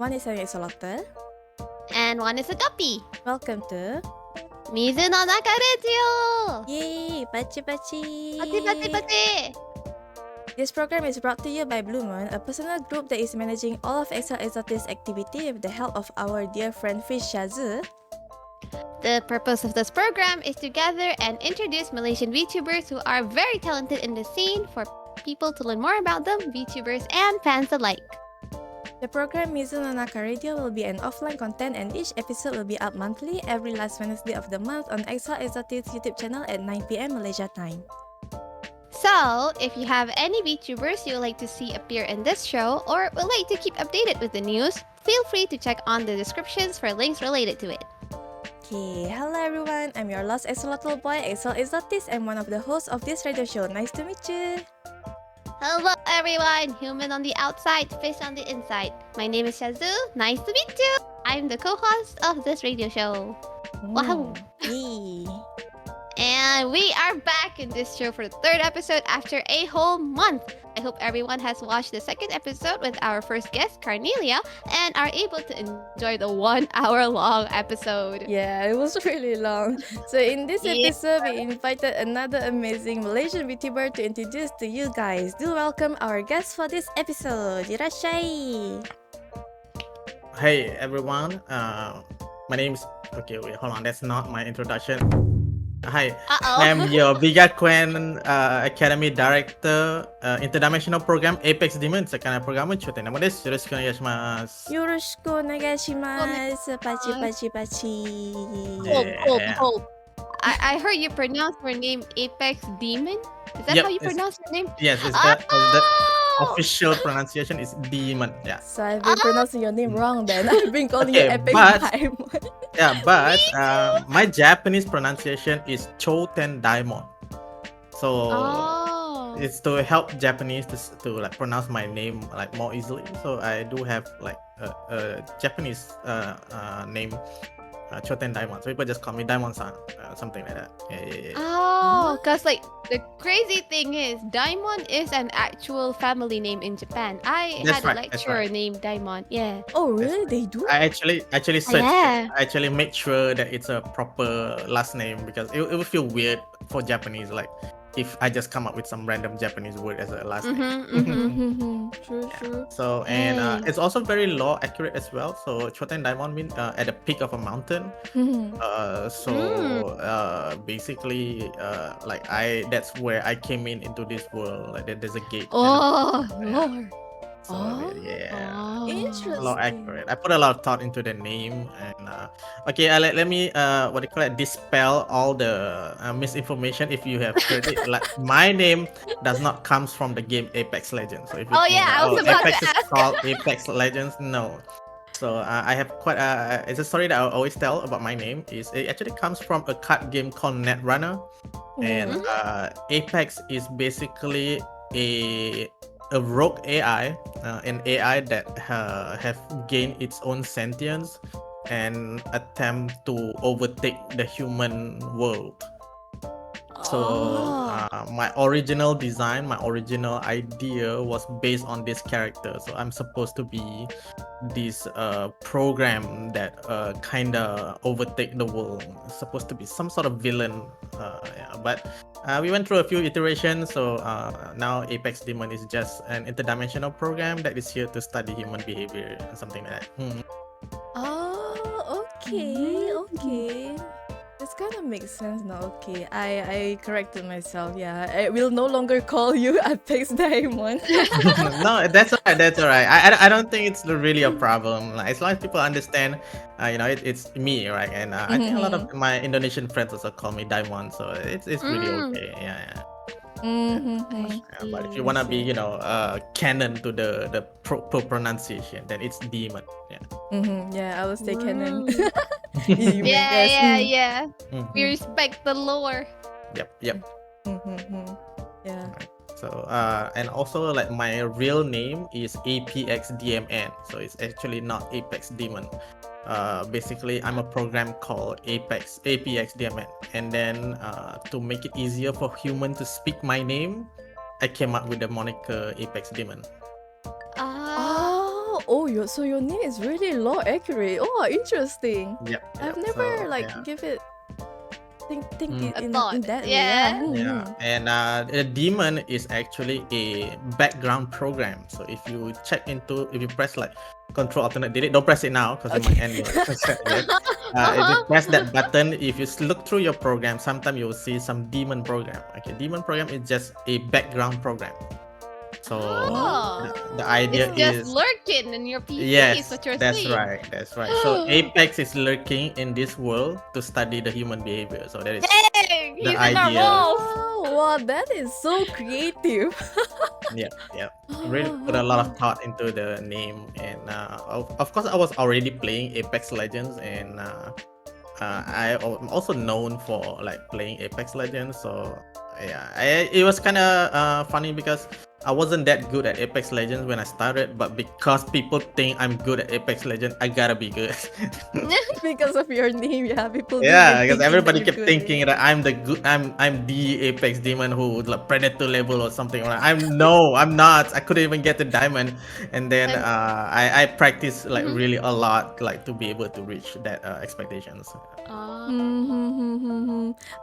One is an axolotl. And one is a guppy. Welcome to Mizu no Naka Radio! Yay! Pachi Pachi! Pati pati pati! This program is brought to you by Blue Moon, a personal group that is managing all of Axel Axotis' activity with the help of our dear friend Fish Syazu. The purpose of this program is to gather and introduce Malaysian Vtubers who are very talented in the scene for people to learn more about them, Vtubers and fans alike. The program Mizu no Naka Radio will be an offline content and each episode will be up monthly every last Wednesday of the month on Axel Axotis' YouTube channel at 9 p.m. Malaysia time. So, if you have any VTubers you would like to see appear in this show or would like to keep updated with the news, feel free to check on the descriptions for links related to it. Okay, hello everyone, I'm your lost axolotl boy, Axel Axotis, and one of the hosts of this radio show. Nice to meet you! Hello everyone, human on the outside, fish on the inside. My name is Syazu, nice to meet you! I'm the co-host of this radio show. Wow! Yay! And we are back in this show for the third episode after a whole month. I hope everyone has watched the second episode with our first guest, Carnelia, and are able to enjoy the 1 hour long episode. Yeah, it was really long. So in this episode, we invited another amazing Malaysian VTuber to introduce to you guys. Do welcome our guest for this episode. Irashai! Hey everyone, my name is... Okay, wait, hold on, that's not my introduction. Hi, I'm your VGakuenLIVE Academy Director, Interdimensional Program Apex Demon 魚プログラムちょっと名前です。よろしくお願いします。よろしくお願いします。パチパチパチ。Hold. I heard you pronounce your name Apex Demon? Is that Yep, how you pronounce your name? Yes, the official pronunciation is Demon. Yeah. So I've been pronouncing your name wrong then. I've been calling you Okay, Epic but- Daemon. Yeah, but my Japanese pronunciation is Choten Daemon. So it's to help Japanese to like pronounce my name like more easily. So I do have like a Japanese name, Choten Daemon. So people just call me Daemon-san, something like that. Yeah. Oh, because like the crazy thing is, Daemon is an actual family name in Japan. I That's had right, a that's lecturer right. named Daemon. Yeah. Oh really? They do? I actually searched Yeah. it. I actually made sure that it's a proper last name because it would feel weird for Japanese, like if I just come up with some random Japanese word as a last name. True. So it's also very law accurate as well. So Choten Daimon means at the peak of a mountain. Basically, that's where I came into this world. Like there's a gate. Oh, Yeah. Lord. So yeah. Oh. Interesting. A lot accurate. I put a lot of thought into the name, and let me dispel all the misinformation if you have heard it. Like my name does not comes from the game Apex Legends. So if you Oh, think yeah, that, I was about to Apex is ask. called Apex Legends, no. So I have quite it's a story that I always tell about my name. It actually comes from a card game called Netrunner, and Apex is basically a rogue AI, an AI that have gained its own sentience and attempt to overtake the human world. So my original design, my original idea was based on this character. So I'm supposed to be this program that kinda overtake the world. It's supposed to be some sort of villain. But we went through a few iterations. So now Apex Demon is just an interdimensional program that is here to study human behavior and something like that. Oh, okay. This kind of makes sense now. Okay, I corrected myself. Yeah, I will no longer call you Apex Daemon. No, that's alright. I don't think it's really a problem. Like, as long as people understand, it's me, right? And I think a lot of my Indonesian friends also call me Daimon, so it's really okay. Yeah. But if you wanna be, canon to the pronunciation, then it's demon. Yeah. Yeah, I will stay canon. Yeah. We respect the lore. Yep. Yeah. So and also like my real name is APXDMN, so it's actually not Apex Demon. Basically I'm a program called APXDMN, and then to make it easier for human to speak my name, I came up with the moniker Apex Demon. Oh, so your name is really law accurate. Oh, interesting. Yep. I've yep. never So, like yeah. give it think Mm. A in thought. that way. Yeah. Yeah, and a daemon is actually a background program. So if you press like Control Alternate Delete, don't press it now because it might Okay. end your set again. If you press that button, if you look through your program, sometimes you will see some daemon program. Okay, daemon program is just a background program. So Oh. the idea It's just is lurking in your PC, is yes, what you're that's saying. right. That's right. So Apex is lurking in this world to study the human behavior. So that is Dang! the He's in our idea. walls! Oh, wow, that is so creative. Yeah, yeah. Really put a lot of thought into the name, and of course, I was already playing Apex Legends, and I'm also known for like playing Apex Legends. So yeah, it was kind of funny because I wasn't that good at Apex Legends when I started, but because people think I'm good at Apex Legends, I gotta be good. Because of your name, yeah, people Yeah, be because thinking that everybody you're kept good, thinking yeah. that I'm the Apex demon who like Predator level or something. I'm not. I couldn't even get to diamond, and then And I practiced like Mhm. really a lot like to be able to reach that expectations. I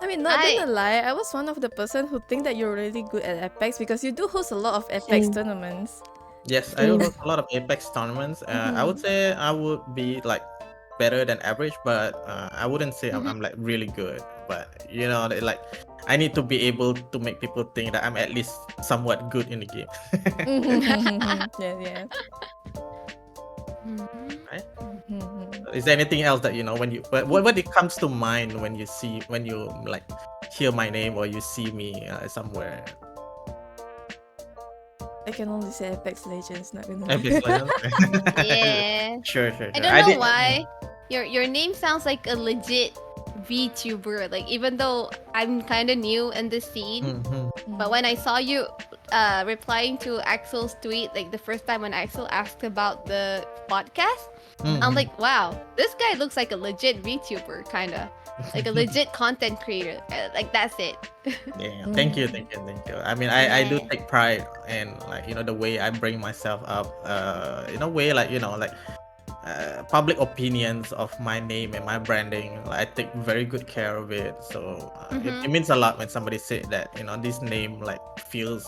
mean, not I gonna lie, I was one of the person who think that you're really good at Apex because you do host a lot of Apex Same. tournaments. Yes, I do Same. host a lot of Apex tournaments. I would say I would be like better than average, but I wouldn't say I'm like really good. But you know, like I need to be able to make people think that I'm at least somewhat good in the game. Yeah. Right? Mhm. Is there anything else that you know when you what it comes to mind when you like hear my name or you see me somewhere? I can only say Apex Legends, not gonna Apex lie. Legends. yeah. Sure. I don't know why. Your name sounds like a legit VTuber. Like even though I'm kind of new in the scene, but when I saw you replying to Axel's tweet, like the first time when Axel asked about the podcast, I'm like, wow, this guy looks like a legit VTuber, kind of like a legit content creator. Like that's it. Yeah, thank you. I mean, I do Yeah. take pride in like the way I bring myself up. In a way, like like public opinions of my name and my branding. Like, I take very good care of it. So it means a lot when somebody say that this name like feels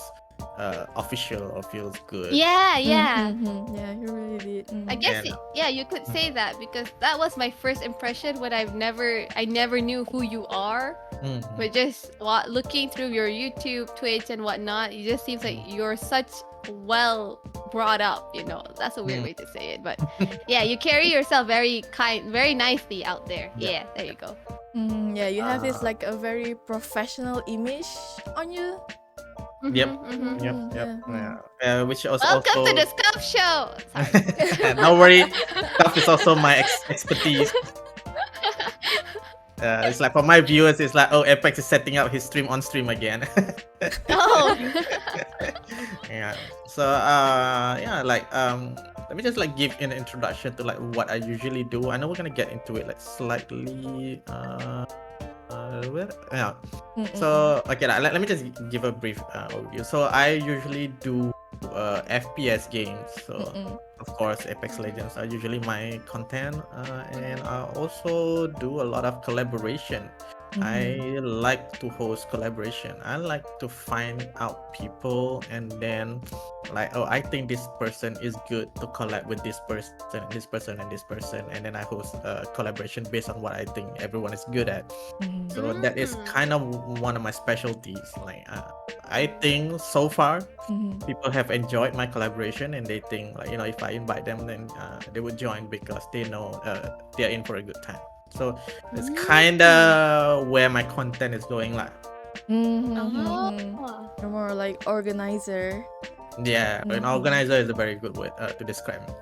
official or feels good. Yeah. Yeah, you really did. I guess And you could say that because that was my first impression when I never knew who you are. But just looking through your YouTube, Twitch, and whatnot, it just seems like you're such well brought up. That's a weird way to say it, but yeah, you carry yourself very very nicely out there. Yeah, there you go. Yeah, you have this like a very professional image on you. Yep. Yeah. Which was Welcome also to the Scuff Show. Sorry. don't worry, stuff is also my expertise. It's like for my viewers, it's like, oh, Apex is setting up his stream on stream again. Oh. Yeah. So like let me just like give an introduction to like what I usually do. I know we're gonna get into it like slightly yeah. So okay, let me just give a brief overview. So I usually do FPS games. So of course, Apex Legends are usually my content, and I also do a lot of collaboration. I like to host collaboration. I like to find out people and then like, oh, I think this person is good to collab with this person, this person, and this person, and then I host a collaboration based on what I think everyone is good at. So that is kind of one of my specialties. Like I think so far people have enjoyed my collaboration, and they think like if I invite them, then they would join because they know they're in for a good time. So it's kind of where my content is going. Like You're more like organizer. yeah, an organizer is a very good way to describe me.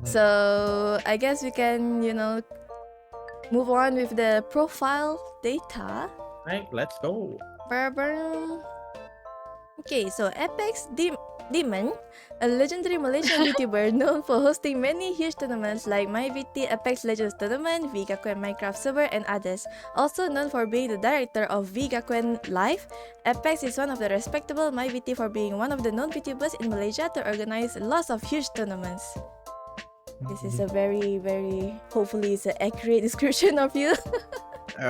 So I guess we can move on with the profile data. Right, let's go. Okay, so Apex Daemon, a legendary Malaysian VTuber known for hosting many huge tournaments like MyVT, Apex Legends Tournament, VGakuen Minecraft Server, and others. Also known for being the director of VGakuenLIVE, Apex is one of the respectable MyVT for being one of the known VTubers in Malaysia to organize lots of huge tournaments. This is a very, very, hopefully it's an accurate description of you.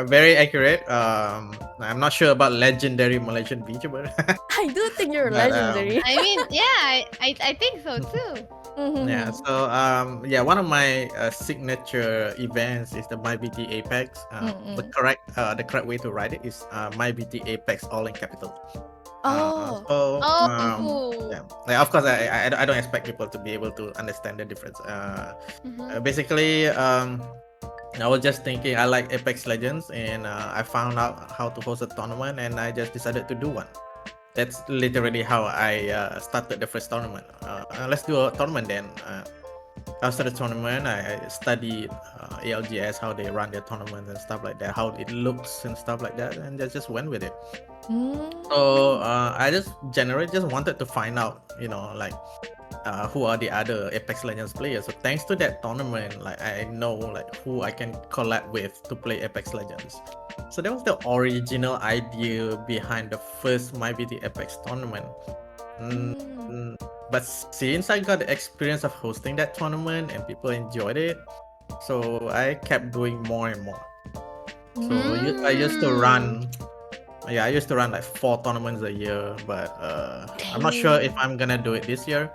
Very accurate. I'm not sure about legendary Malaysian VTuber. I do think you're But, legendary. I mean, yeah, I think so too. Yeah, so one of my signature events is the MyBT Apex. The correct way to write it is MyBT Apex all in capital. Oh. So Oh. yeah, like, of course I don't expect people to be able to understand the difference. Basically, I was just thinking I like Apex Legends, and I found out how to host a tournament, and I just decided to do one. That's literally how I started the first tournament. Let's do a tournament then. After the tournament, I studied ALGS, how they run their tournaments and stuff like that, how it looks and stuff like that, and just went with it. So I just generally just wanted to find out, like who are the other Apex Legends players. So thanks to that tournament, like I know like who I can collab with to play Apex Legends. So that was the original idea behind the first MyBT Apex tournament. But since I got the experience of hosting that tournament and people enjoyed it, so I kept doing more and more. So I used to run like 4 tournaments a year, but I'm not sure if I'm gonna do it this year.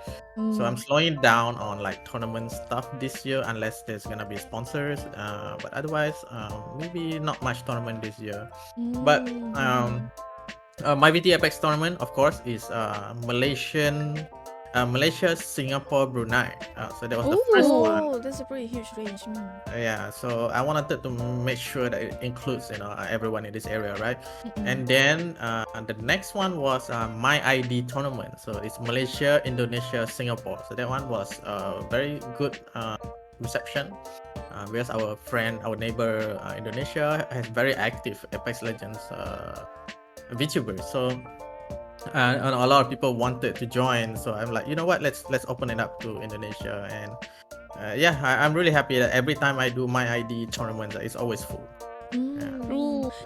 So I'm slowing down on like tournament stuff this year unless there's gonna be sponsors. But otherwise, maybe not much tournament this year. But my VT Apex tournament, of course, is Malaysia, Singapore, Brunei. So that was the first one. Oh, that's a pretty huge range. Yeah, so I wanted to make sure that it includes everyone in this area, right? And then the next one was my ID tournament. So it's Malaysia, Indonesia, Singapore. So that one was very good reception because our neighbor Indonesia has very active Apex Legends VTubers. So and a lot of people wanted to join, so I'm like, you know what, let's open it up to Indonesia. And I'm really happy that every time I do my ID tournament, it's always full.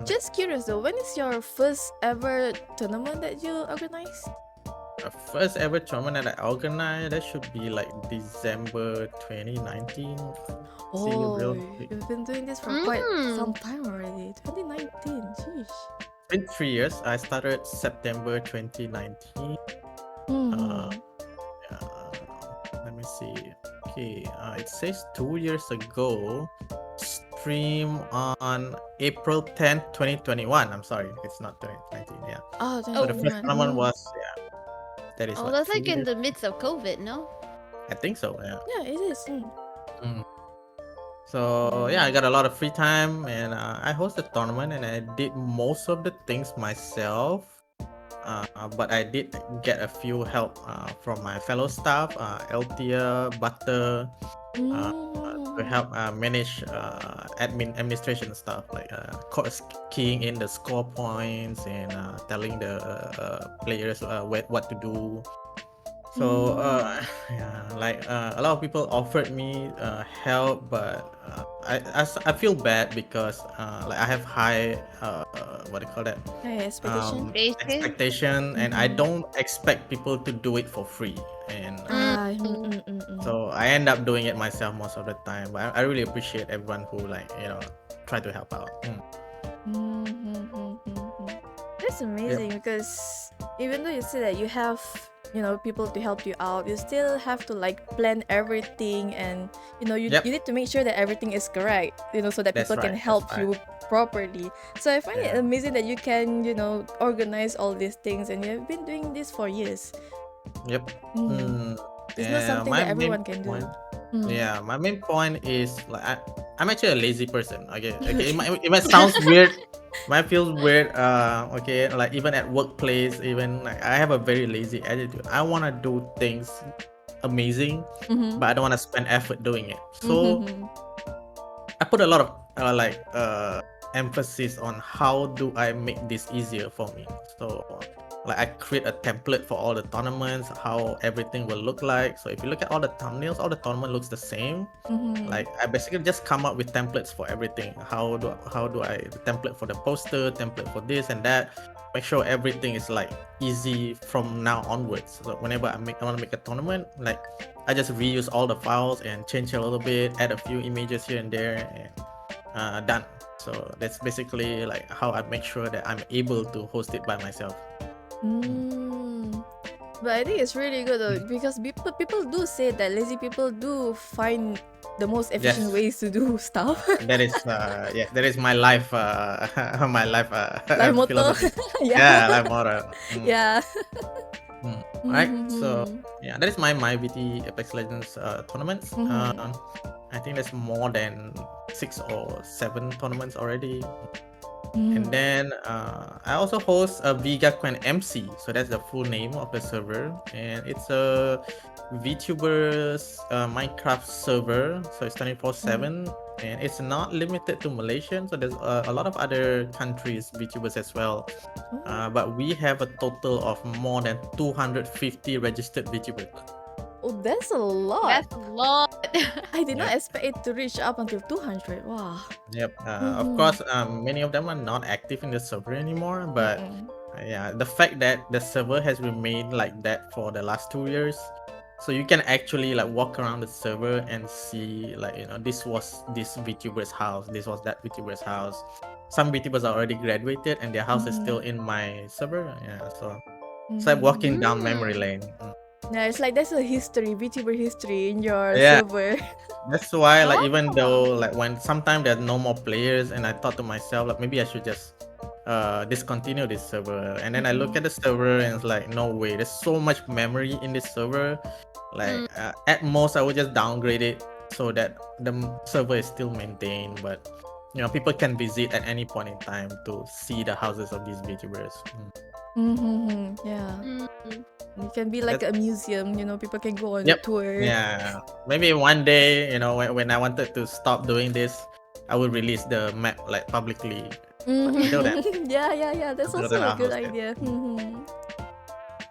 Just curious though, when is your first ever tournament that you organized? The first ever tournament that I organized, that should be like December 2019. You've been doing this for quite some time already. 2019, sheesh. It's been 3 years. I started September 2019. Let me see. Okay, it says 2 years ago. Stream on April 10th, 2021. I'm sorry, it's not 2019. Yeah. So the first tournament was that is. That's like in the midst of COVID, no? I think so. Yeah. Yeah, it is. So I got a lot of free time, and I hosted the tournament, and I did most of the things myself. But I did get a few help from my fellow staff, Altia, Butter, to help manage administration stuff, like keying in the score points and telling the players what to do. So a lot of people offered me help, but I feel bad because like I have high what do you call that? Expectation, and I don't expect people to do it for free, and so I end up doing it myself most of the time. But I really appreciate everyone who try to help out. That's amazing because even though you say that you have people to help you out, you still have to like plan everything, and you need to make sure that everything is correct, so that people can help you properly. So I find it amazing that you can organize all these things, and you have been doing this for years. Yep. It's not something that everyone can do. Yeah, my main point is like I'm actually a lazy person. Okay. It might sound weird. Might feel weird. Okay, like even at workplace, even like I have a very lazy attitude. I want to do things amazing, but I don't want to spend effort doing it. So I put a lot of emphasis on how do I make this easier for me. So like I create a template for all the tournaments, how everything will look like. So if you look at all the thumbnails, all the tournament looks the same. Like I basically just come up with templates for everything. How do I the template for the poster, template for this and that. Make sure everything is like easy from now onwards. So whenever I want to make a tournament, like I just reuse all the files and change a little bit, add a few images here and there, and done. So that's basically like how I make sure that I'm able to host it by myself. But I think it's really good though, because people do say that lazy people do find the most efficient ways to do stuff. That is my life my life Like motto. philosophy. Yeah. Life motto. Yeah. Right. So that is my VT Apex Legends tournaments. I think there's more than 6 or 7 tournaments already. And then I also host a VGakuen MC. So that's the full name of the server, and it's a Vtubers Minecraft server. So it's 24/7, and it's not limited to Malaysian. So there's a lot of other countries Vtubers as well. But we have a total of more than 250 registered Vtubers. Oh, that's a lot. That's a lot. I did not expect it to reach up until 200. Wow. Yep. Of course, many of them are not active in the server anymore, but the fact that the server has remained like that for the last 2 years, so you can actually like walk around the server and see like, this was this VTuber's house, this was that VTuber's house. Some VTubers are already graduated and their house is still in my server. So it's like walking down memory lane. Yeah, it's like there's a history, VTuber history in your server. That's why, like, even though like when sometimes there's no more players, and I thought to myself like maybe I should just discontinue this server, and then I look at the server and it's like, no way, there's so much memory in this server. Like at most I would just downgrade it so that the server is still maintained, but people can visit at any point in time to see the houses of these VTubers. Yeah. It can be like a museum, people can go on a tour. Yeah, maybe one day, when I wanted to stop doing this, I will release the map like publicly. Until then, yeah, that's also a good idea.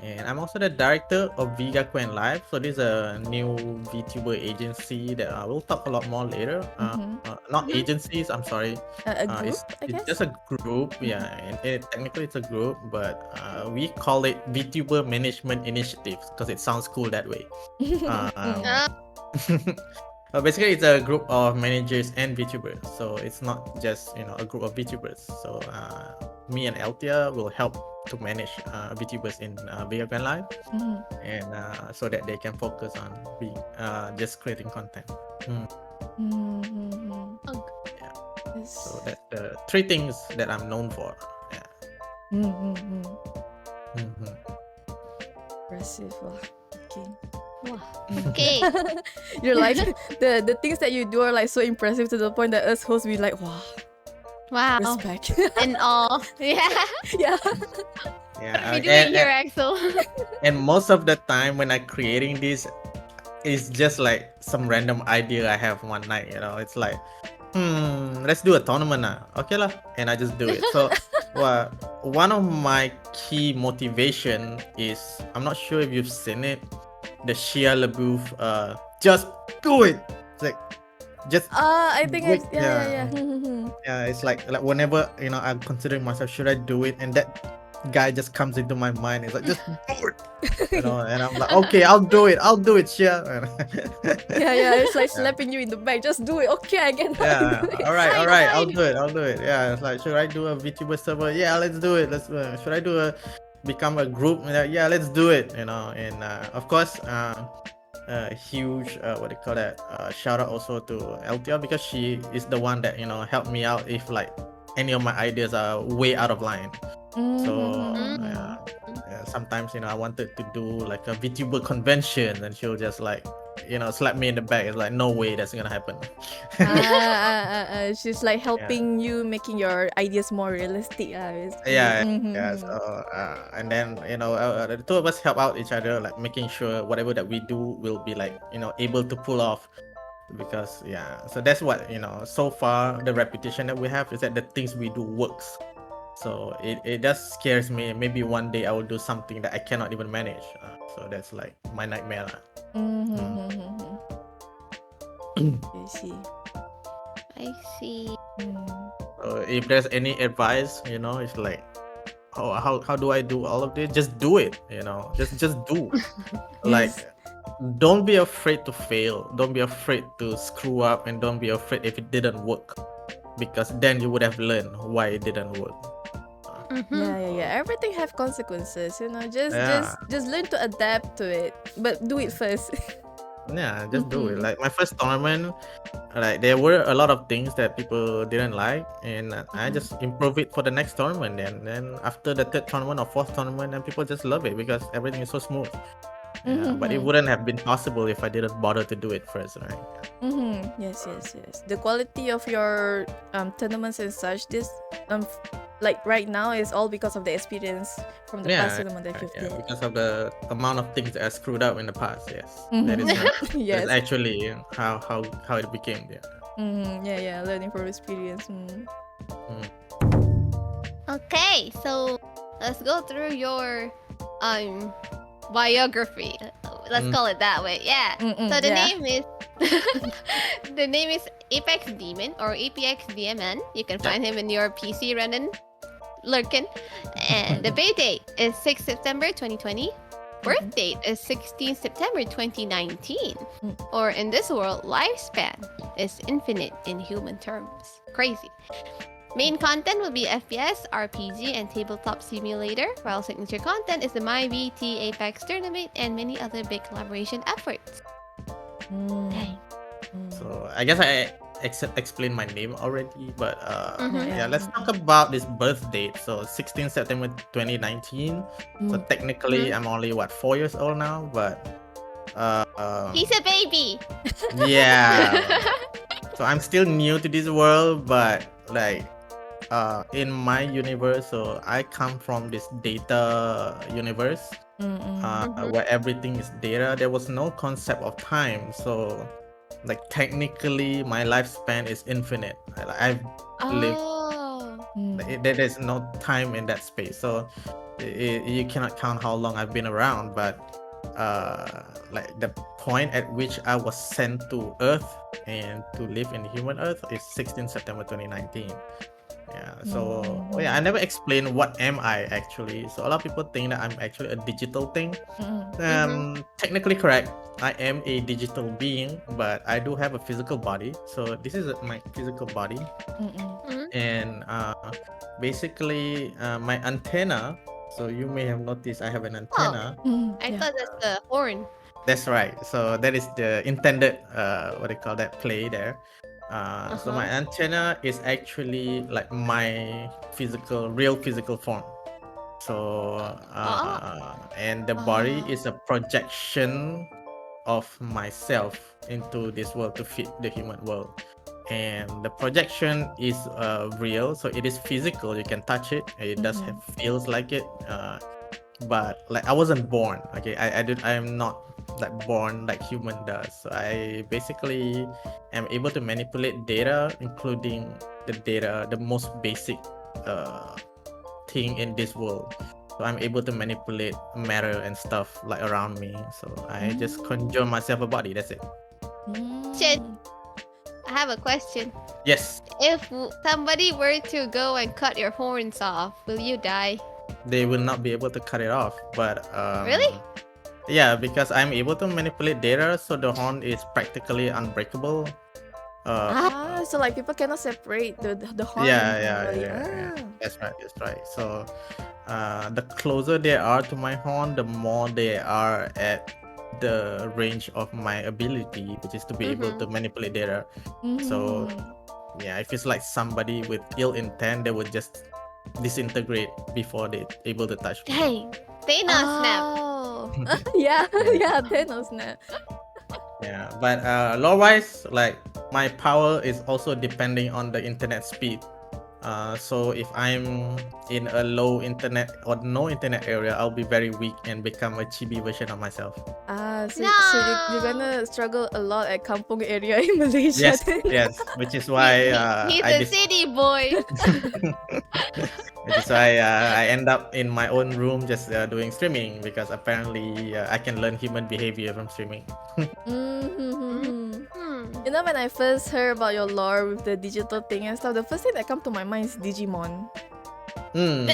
And I'm also the director of VGakuenLIVE. So this is a new VTuber agency that we'll talk a lot more later. Not agencies, I'm sorry. A group, I guess? It's just a group, technically it's a group, but we call it VTuber Management Initiative because it sounds cool that way. Basically, it's a group of managers and VTubers. So it's not just a group of VTubers. So me and Altia will help to manage VTubers in VGakuenLIVE, and so that they can focus on just creating content. So that's the 3 things that I'm known for. Impressive. Wow. Okay. Okay. You're like the things that you do are like so impressive to the point that us hosts be like, wow. Respect. And all. Yeah. Yeah. We do it here, Axel. And most of the time when I'm creating this, it's just like some random idea I have one night. It's like, let's do a tournament now. Okay lah, and I just do it. So, one of my key motivation is, I'm not sure if you've seen it, the Shia LaBeouf, just do it. It's like, just I think it's yeah. It's like whenever I'm considering myself, should I do it, and that guy just comes into my mind. It's like, just do it, and I'm like, okay, I'll do it, Shia. It's like slapping you in the back. Just do it. Okay, I can. All right, I'll do it. Yeah, it's like, should I do a VTuber server? Yeah, let's do it. Should I become a group? Yeah, let's do it. And of course, huge shout out also to LTR, because she is the one that helped me out if like any of my ideas are way out of line. So sometimes I wanted to do like a VTuber convention, and she'll just like slap me in the back. It's like, no way that's gonna happen. She's like helping you, making your ideas more realistic. So and then the 2 of us help out each other, like making sure whatever that we do will be like able to pull off, because so that's what so far the reputation that we have is that the things we do works. So it just scares me. Maybe one day I will do something that I cannot even manage. So that's like my nightmare lah. Mm-hmm. Mm. I see. I see. So if there's any advice, it's like, how do I do all of this? Just do it. Just do. Like, Yes. don't be afraid to fail. Don't be afraid to screw up, and don't be afraid if it didn't work, because then you would have learned why it didn't work. Yeah. Everything have consequences, Just Yeah. just learn to adapt to it, but do it first. Yeah, just do it. Like my first tournament, like there were a lot of things that people didn't like, and I just improve it for the next tournament. And then after the third tournament or fourth tournament, and people just love it because everything is so smooth. Yeah, but it wouldn't have been possible if I didn't bother to do it first, right? Yes. The quality of your tournaments and such, this like right now is all because of the experience from the past tournament that you've did. Because of the amount of things that I screwed up in the past. Yes, that is that's Yes. actually how it became. Yeah. Yeah. Learning from experience. Okay, so let's go through your biography. Let's call it that way. Yeah. So the yeah. name is the name is Apex Demon or APX DMN. You can find him in your PC running lurking. And the base date is 6 September 2020. Birth date is 16 September 2019. Or in this world, lifespan is infinite in human terms. Crazy. Main content will be FPS, RPG, and tabletop simulator, while signature content is the MyVT Apex tournament and many other big collaboration efforts. Dang. So I guess I explained my name already, but Yeah. let's talk about this birth date. So 16 September 2019. So technically I'm only 4 years old now, but He's a baby. yeah. So I'm still new to this world, but like in my universe, so I come from this data universe where everything is data. There was no concept of time, so like technically my lifespan is infinite. I've lived. There's no time in that space, so you cannot count how long I've been around. But like the point at which I was sent to Earth and to live in human Earth is 16 September 2019. Yeah, so I never explained what am I actually. So a lot of people think that I'm actually a digital thing. Technically correct. I am a digital being, but I do have a physical body. So this is my physical body, and basically my antenna. So you may have noticed I have an antenna. I thought that's the horn. That's right. So that is the intended what they call that play there. So my antenna is actually like my real physical form. So and the body is a projection of myself into this world to fit the human world. And the projection is real, so it is physical. You can touch it. It does have feels like it. But like I wasn't born. Okay, I am not like born like human does. So I basically am able to manipulate data, including the most basic thing in this world. So I'm able to manipulate matter and stuff like around me. So I just conjure myself a body. That's it. Shit. I have a question. Yes, If somebody were to go and cut your horns off, will you die? they will not be able to cut it off. But Really? yeah, because I'm able to manipulate data, so the horn is practically unbreakable. So like people cannot separate the horn. Yeah. really. That's right. So the closer they are to my horn, the more they are at the range of my ability, which is to be able to manipulate data. So yeah, if it's like somebody with ill intent, they would just disintegrate before they able to touch me. Dang. Thanos snap. yeah, Thanos snap. Yeah, but lore-wise, like my power is also depending on the internet speed. So if I'm in a low internet or no internet area, I'll be very weak and become a chibi version of myself. So you're gonna struggle a lot at kampung area in Malaysia Yes, then. yes, which is why He's I a city boy. which is why I end up in my own room just doing streaming because apparently I can learn human behavior from streaming. Mm-hmm. Hmm. You know, when I first heard about your lore with the digital thing and stuff, the first thing that come to my mind is Digimon. Hmm.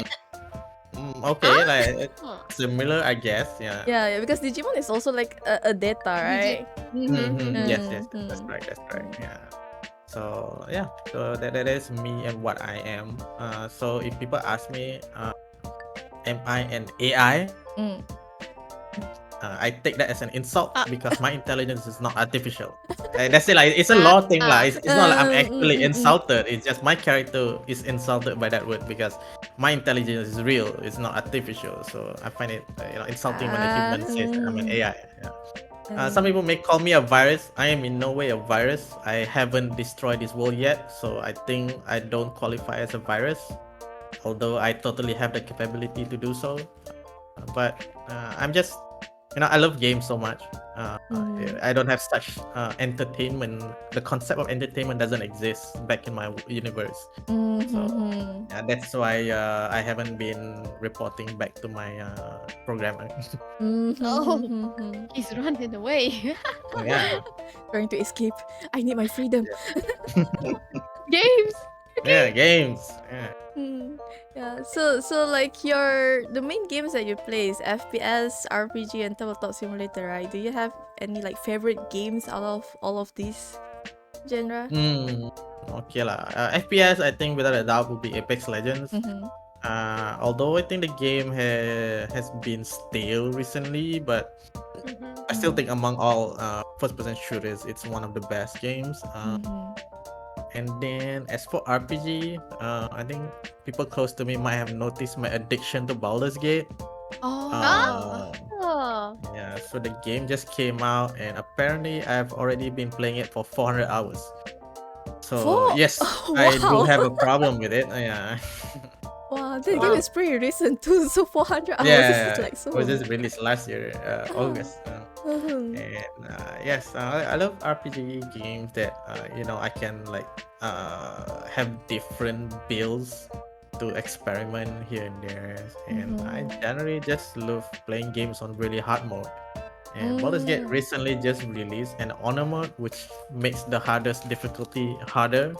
Okay, like Huh. similar, I guess. Yeah. Yeah, because Digimon is also like a data, right? Yes, yes, that's Mhm. right, that's right. Yeah. So yeah, so that is me and what I am. So if people ask me, am I an AI? Mm. I take that as an insult Uh. because my intelligence is not artificial. That's it. Like it's a law thing. Like it's not like I'm actually insulted. It's just my character is insulted by that word because my intelligence is real. It's not artificial. So I find it insulting when a human says I'm an AI. Yeah. Some people may call me a virus. I am in no way a virus. I haven't destroyed this world yet, so I think I don't qualify as a virus. Although I totally have the capability to do so, but I'm just, I love games so much. I don't have such entertainment. The concept of entertainment doesn't exist back in my universe. So yeah, that's why I haven't been reporting back to my programmer. He's running away. Yeah. Trying to escape. I need my freedom. Games. Yeah, games. Yeah. Yeah. So like the main games that you play is FPS, RPG, and tabletop simulator, right? Do you have any like favorite games out of all of these genre? Okay lah. FPS, I think without a doubt would be Apex Legends. Although I think the game has been stale recently, but I still think among all first-person shooters, it's one of the best games. And then as for RPG, I think people close to me might have noticed my addiction to Baldur's Gate. Oh. Yeah, so the game just came out, and apparently I've already been playing it for 400 hours. So yes, I do have a problem with it. Yeah. Wow, the game is pretty recent too, so 400 hours Yeah, is like so. it was just released last year, August. And yes, I love RPG games that I can like have different builds to experiment here and there, and I generally just love playing games on really hard mode. And Baldur's Gate recently just released an honor mode, which makes the hardest difficulty harder,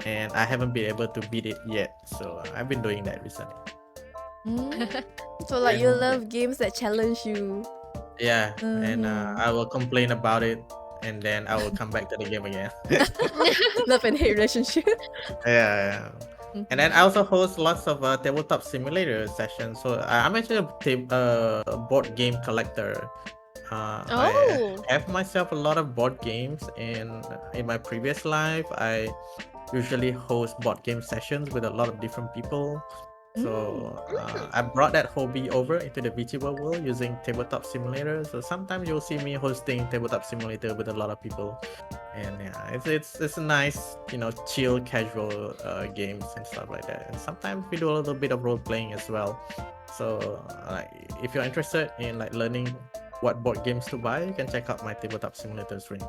and I haven't been able to beat it yet. So I've been doing that recently. So like you love games that challenge you. Yeah, and I will complain about it, and then I will come back to the game again. Love and hate relationship. Yeah. And then I also host lots of tabletop simulator sessions. So I'm actually a board game collector. I have myself a lot of board games, and in my previous life, I usually host board game sessions with a lot of different people. So I brought that hobby over into the Vtuber world using tabletop simulator. So sometimes you'll see me hosting tabletop simulator with a lot of people, and yeah, it's a nice chill casual games and stuff like that. And sometimes we do a little bit of role playing as well. So like if you're interested in like learning what board games to buy, you can check out my tabletop simulator streams.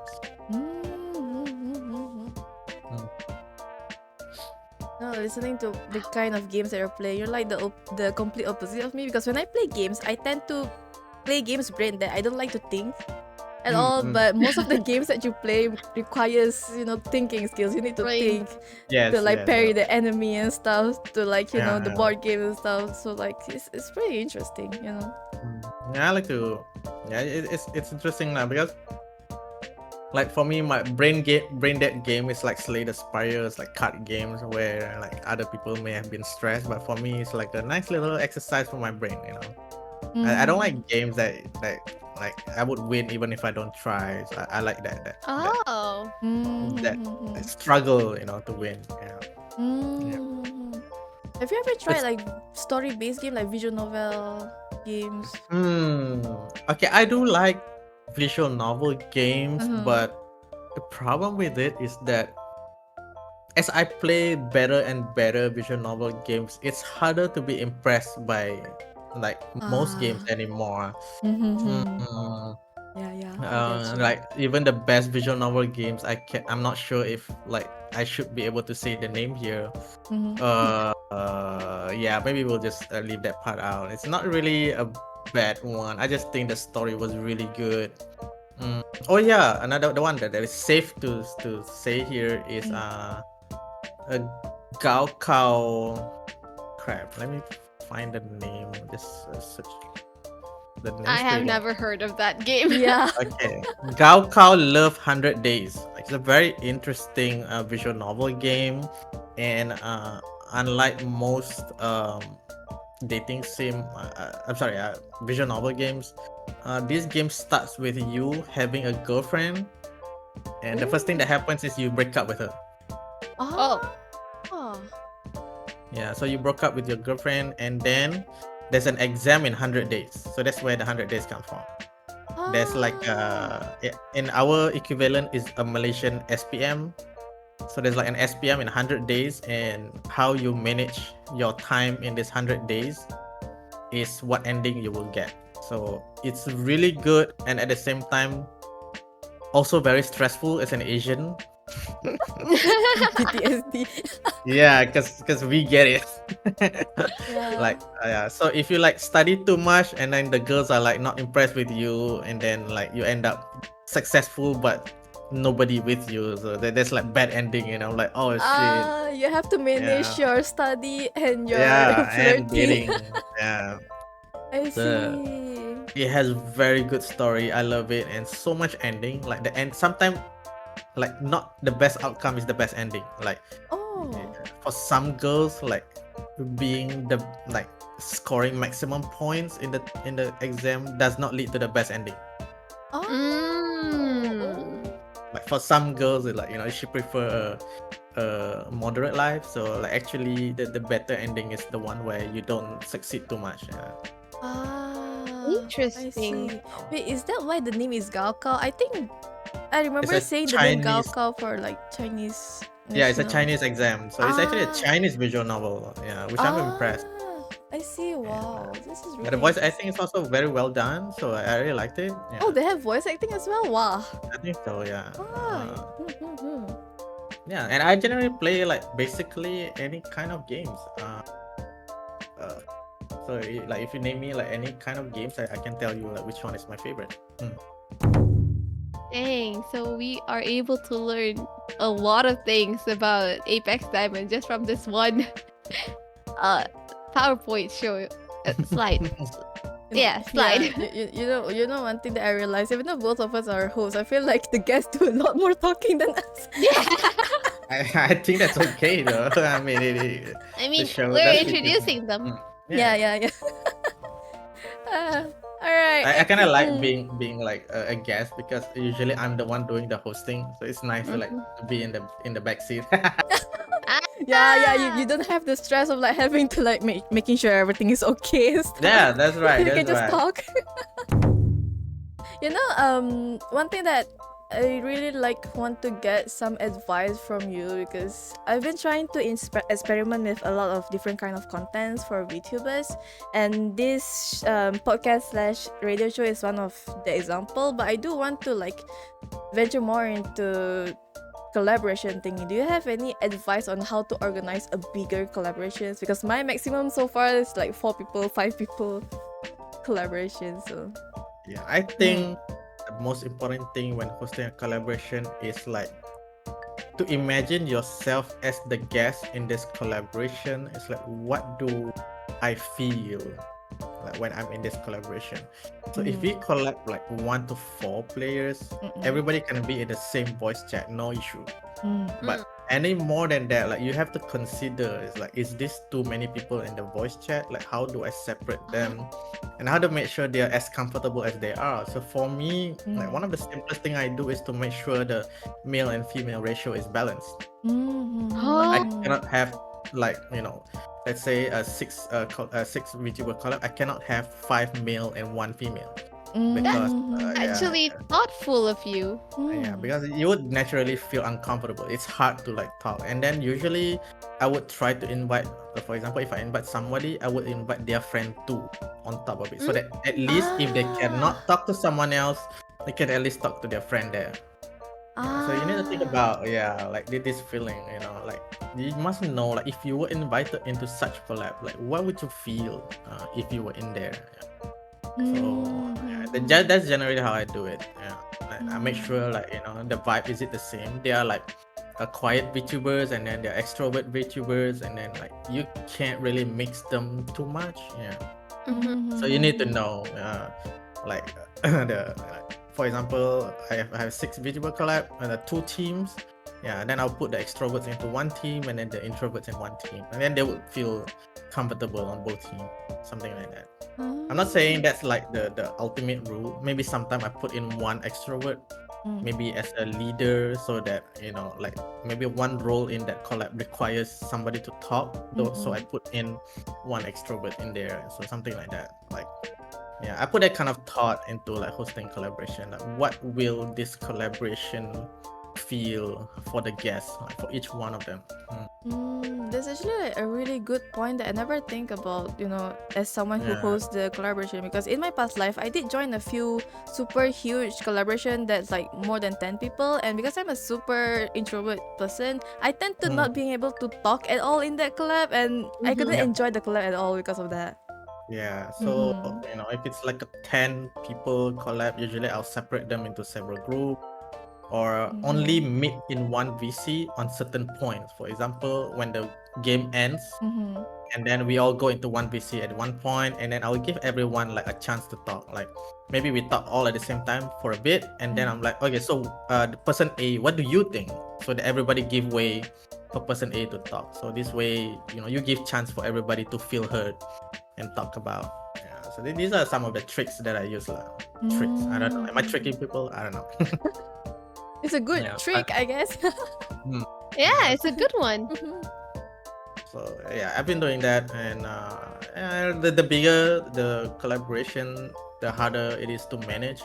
No, listening to the kind of games that you're playing, you're like the complete opposite of me, because when I play games, I tend to play games brain dead. I don't like to think at all, but most of the games that you play requires thinking skills. You need to think to like parry the enemy and stuff, to like the board game and stuff. So like it's pretty interesting. Yeah, I like to. Yeah, it's interesting now because like for me, my brain dead game is like Slay the Spire. It's like card games where like other people may have been stressed, but for me it's like a nice little exercise for my brain. I don't like games that like I would win even if I don't try. So I like that struggle to win. Have you ever tried like story-based game like visual novel games? Okay, I do like visual novel games, but the problem with it is that as I play better and better visual novel games, it's harder to be impressed by like most games anymore. Yeah. I get you. Like even the best visual novel games, I'm not sure if like I should be able to say the name here. Mhm. Yeah, maybe we'll just leave that part out. It's not really a bad one. I just think the story was really good. Oh yeah, another the one that is safe to say here is a Gao Kao. Crap, let me find the name. Just search. The name's I have pretty long. never heard of that game. Yeah. Okay, Gao Kao Love 100 Days. It's a very interesting visual novel game, and unlike most dating sim, visual novel games, this game starts with you having a girlfriend, and the first thing that happens is you break up with her. Oh. Yeah, so you broke up with your girlfriend, and then there's an exam in 100 days. So that's where the 100 days come from. There's like in our equivalent is a Malaysian SPM. So there's like an SPM in 100 days, and how you manage your time in this 100 days is what ending you will get. So it's really good, and at the same time also very stressful as an Asian. PTSD. Yeah, because we get it. Yeah. Like so if you like study too much and then the girls are like not impressed with you, and then like you end up successful but nobody with you, so there's like bad ending, like, oh shit. You have to manage your study and your Yeah, and flirting. dating. Yeah, I The- see. it has very good story. I love it, and so much ending. Like the end, sometimes like not the best outcome is the best ending. Like Oh. for some girls, like being the like scoring maximum points in the exam does not lead to the best ending. Oh. Like for some girls, it like she prefer a moderate life. So like actually the better ending is the one where you don't succeed too much. I Interesting. see. Wait, is that why the name is Gaokao? I think I remember a saying the name Chinese- Gaokao for like Chinese. Yeah, it's a national- Chinese exam, so it's actually a Ah. Chinese visual novel. Yeah, which I'm impressed. I see. Wow, this is really. But the voice interesting. acting is also very well done, so I really liked it. Yeah, Oh, they have voice acting as well. Wow. I think so. Yeah. Ah. Hmm. Yeah, and I generally play like basically any kind of games. So like if you name me like any kind of games, I can tell you like which one is my favorite. Dang, so we are able to learn a lot of things about Apex Diamond just from this one PowerPoint show slide. Yeah, slide. You know one thing that I realized, even though both of us are hosts, I feel like the guests do a lot more talking than us. I think that's okay though. I mean, I mean, show we're does it introducing them. Yeah. All right. I kind of like being like a guest, because usually I'm the one doing the hosting, so it's nice to like to be in the back seat. Yeah. You don't have the stress of like having to like making sure everything is okay. And stuff. Yeah, that's right. You That's can just right. talk. One thing that I really want to get some advice from you, because I've been trying to experiment with a lot of different kind of contents for VTubers, and this podcast/radio show is one of the example. But I do want to like venture more into collaboration thingy. Do you have any advice on how to organize a bigger collaborations? Because my maximum so far is like 4 people, 5 people collaboration. So Yeah, I think the most important thing when hosting a collaboration is like to imagine yourself as the guest in this collaboration. It's like, what do I feel like when I'm in this collaboration? So if we collab like 1 to 4 players, everybody can be in the same voice chat, no issue. But any more than that, like you have to consider, is like, is this too many people in the voice chat? Like, how do I separate them, and how to make sure they are as comfortable as they are? So for me, like one of the simplest thing I do is to make sure the male and female ratio is balanced. I cannot have like let's say a 6 VTuber collab. I cannot have 5 male and 1 female, because Actually, thoughtful of you. yeah, because you would naturally feel uncomfortable. It's hard to like talk, and then usually I would try to invite, for example, if I invite somebody, I would invite their friend too on top of it, so that at least if they cannot talk to someone else, they can at least talk to their friend there. Yeah, so you need to think about like this feeling, like you must know like if you were invited into such collab, like what would you feel if you were in there? So that's generally how I do it. Yeah, like, I make sure like the vibe is it the same. They are like a quiet VTubers and then they're extrovert VTubers, and then like you can't really mix them too much. Yeah. So you need to know like for example, I have 6 VTuber collab and 2 teams. Yeah, then I'll put the extroverts into one team and then the introverts in one team, and then they would feel comfortable on both teams, something like that. I'm not saying that's like the ultimate rule. Maybe sometime I put in one extrovert, maybe as a leader, so that like maybe one role in that collab requires somebody to talk, so I put in one extrovert in there, so something like that. Like I put that kind of thought into like hosting collaboration. Like what will this collaboration feel for the guests, like for each one of them? That's actually like a really good point that I never think about, as someone who hosts the collaboration. Because in my past life, I did join a few super huge collaboration that's like more than 10 people. And because I'm a super introvert person, I tend to not being able to talk at all in that collab. And I couldn't enjoy the collab at all because of that. Yeah, so if it's like a 10 people collab, usually I'll separate them into several groups, or only meet in one VC on certain points. For example, when the game ends, and then we all go into one VC at one point, and then I'll give everyone like a chance to talk. Like maybe we talk all at the same time for a bit, and then I'm like, okay, so the person A, what do you think? So that everybody give way for person A to talk. So this way, you give chance for everybody to feel heard and talk about. Yeah, so these are some of the tricks that I use. Tricks. I don't know. Am I tricking people? I don't know. It's a good trick, I guess. Yeah, it's a good one. So I've been doing that, and the bigger the collaboration, the harder it is to manage.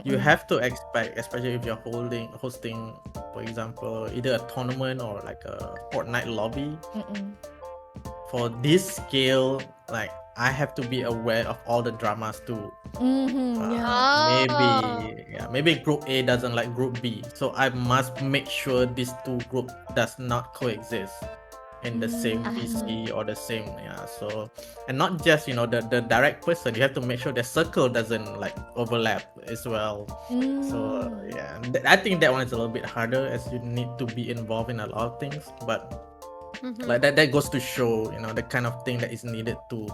You have to expect, especially if you're hosting, for example, either a tournament or like a Fortnite lobby. For this scale, like I have to be aware of all the dramas too. Maybe group A doesn't like group B, so I must make sure these two groups does not coexist in the same VC or the same. So, and not just the direct person, you have to make sure the circle doesn't like overlap as well. So I think that one is a little bit harder, as you need to be involved in a lot of things, but like that goes to show the kind of thing that is needed to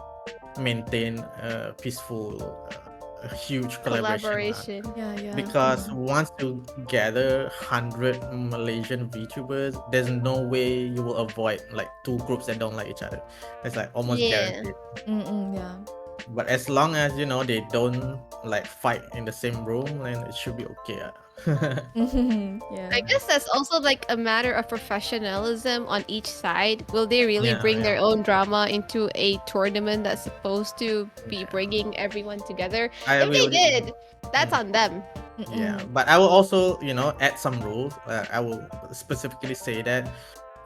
maintain a peaceful huge collaboration. Because once you gather 100 Malaysian VTubers, there's no way you will avoid like 2 groups that don't like each other. It's like almost guaranteed. But as long as they don't like fight in the same room, then it should be okay. I guess that's also like a matter of professionalism on each side. Will they really bring their own drama into a tournament that's supposed to be bringing everyone together? If they did, that's on them. But I will also add some rules. I will specifically say that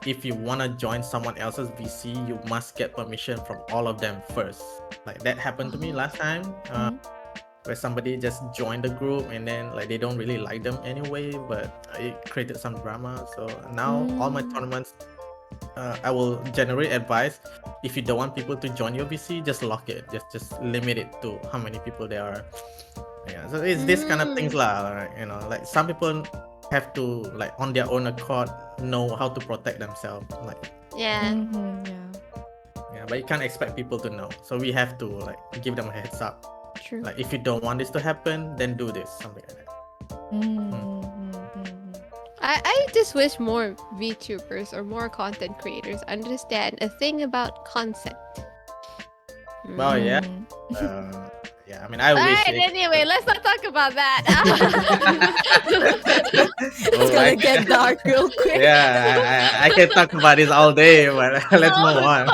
if you want to join someone else's VC, you must get permission from all of them first. Like that happened to me last time, where somebody just joined the group and then like they don't really like them anyway, but it created some drama. So now all my tournaments, I will generate advice. If you don't want people to join your VC, just lock it. Just limit it to how many people there are. So it's this kind of things lah. Like some people have to like on their own accord know how to protect themselves. Like but you can't expect people to know. So we have to like give them a heads up. True. Like if you don't want this to happen, then do this, something like that. I just wish more VTubers or more content creators understand a thing about consent. Well, I mean, I wish. Alright, anyway, let's not talk about that. It's gonna get dark real quick. I can talk about this all day, but let's move on.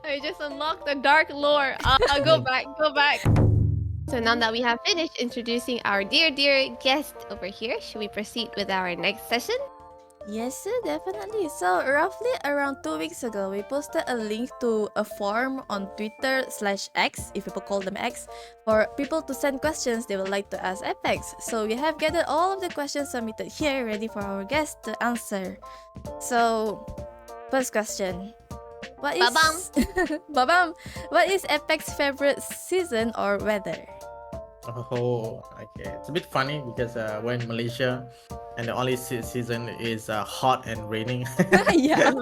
I just unlocked the dark lore. Go back. So now that we have finished introducing our dear guest over here, should we proceed with our next session? Yes, sir, definitely. So, roughly around 2 weeks ago, we posted a link to a form on Twitter/X, if people call them X, for people to send questions they would like to ask Apex. So, we have gathered all of the questions submitted here, ready for our guests to answer. So, first question. What is Babam? What is Apex's favorite season or weather? Oh, okay. It's a bit funny because we're in Malaysia, and the only season is hot and raining. Yeah.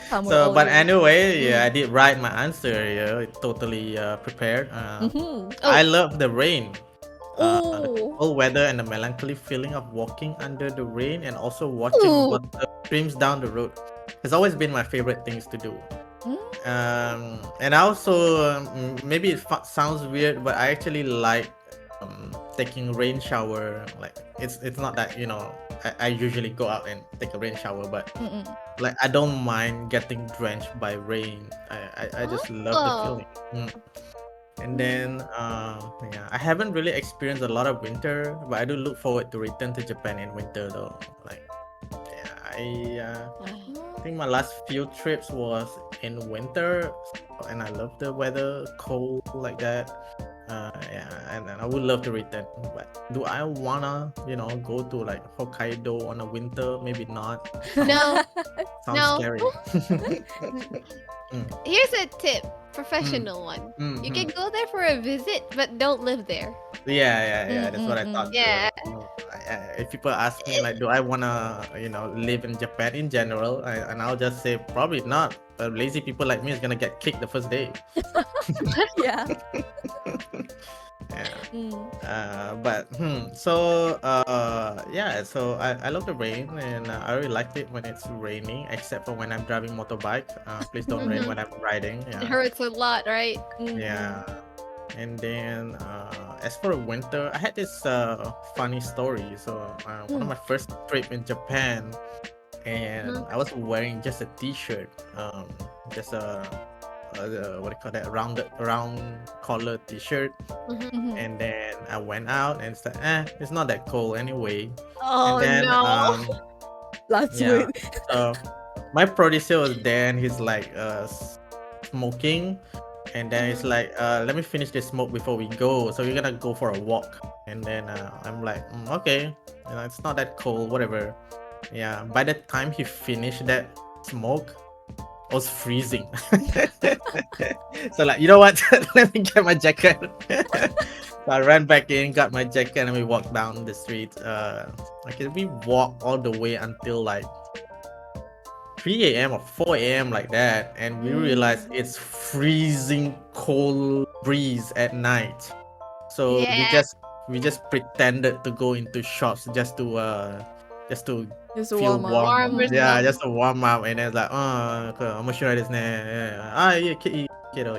Summer So, all but year. anyway, yeah, I did write my answer. Yeah, totally prepared. Mhm. I love the rain. The Oh. cool weather and the melancholy feeling of walking under the rain and also watching Ooh. water streams down the road has always been my favorite things to do. And I also maybe it sounds weird, but I actually like taking rain shower. Like it's not that I usually go out and take a rain shower, but Mm-mm. like I don't mind getting drenched by rain. I just love the Oh. feeling. And then yeah, I haven't really experienced a lot of winter, but I do look forward to return to Japan in winter though. Like yeah, I think my last few trips was in winter, and I love the weather, cold like that. Yeah, and I would love to return. But do I wanna, go to like Hokkaido on a winter? Maybe not. No. Sounds No. scary. Here's a tip, professional one. You can go there for a visit, but don't live there. Yeah. That's what I thought. too. Yeah. If people ask me like, do I wanna, live in Japan in general, and I'll just say probably not. Lazy people like me is gonna get kicked the first day. Yeah. Yeah. So yeah, so I love the rain, and I really like it when it's raining, except for when I'm driving motorbike. Please don't rain when I'm riding. It Yeah. hurts a lot, right? Yeah. And then as for winter, I had this funny story. So one of my first trip in Japan, and I was wearing just a t-shirt, just a what do you call that, round collar t-shirt. And then I went out and said, it's not that cold anyway. Oh And then no. Last yeah, word. so my producer was there, and he's like smoking, and then it's like let me finish this smoke before we go, so we're gonna go for a walk. And then I'm like, okay, it's not that cold, whatever. Yeah, by the time he finished that smoke, I was freezing. So like, you know what, let me get my jacket. So I ran back in, got my jacket, and we walked down the street. Okay, we walked all the way until like 3 a.m. or 4 a.m. like that, and we realized it's freezing cold breeze at night. So Yeah. we just pretended to go into shops just to Just feel warm up. Warm warm. Yeah, yourself. just to warm up, and then it's like, memory is yeah,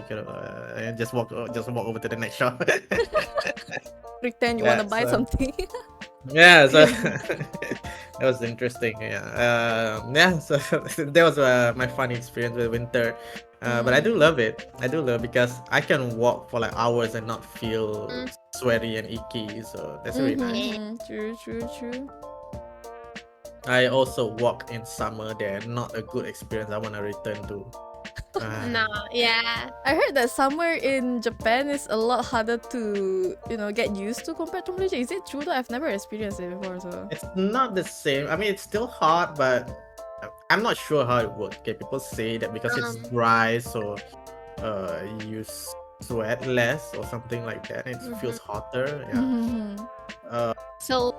and just walk over to the next shop. Pretend you Yeah, wanna buy so- something. Yeah, so that was interesting. Yeah, so that was my funny experience with winter. But I do love it. I do love it because I can walk for like hours and not feel sweaty and icky. So that's really nice. True. I also walk in summer there. Not a good experience. I want to return to. No. Yeah. I heard that summer in Japan is a lot harder to, get used to compared to Malaysia. Is it true though? I've never experienced it before, so. It's not the same. I mean, it's still hot, but I'm not sure how it works. Okay, people say that because it's dry, so you sweat less or something like that. It feels hotter. Yeah. So,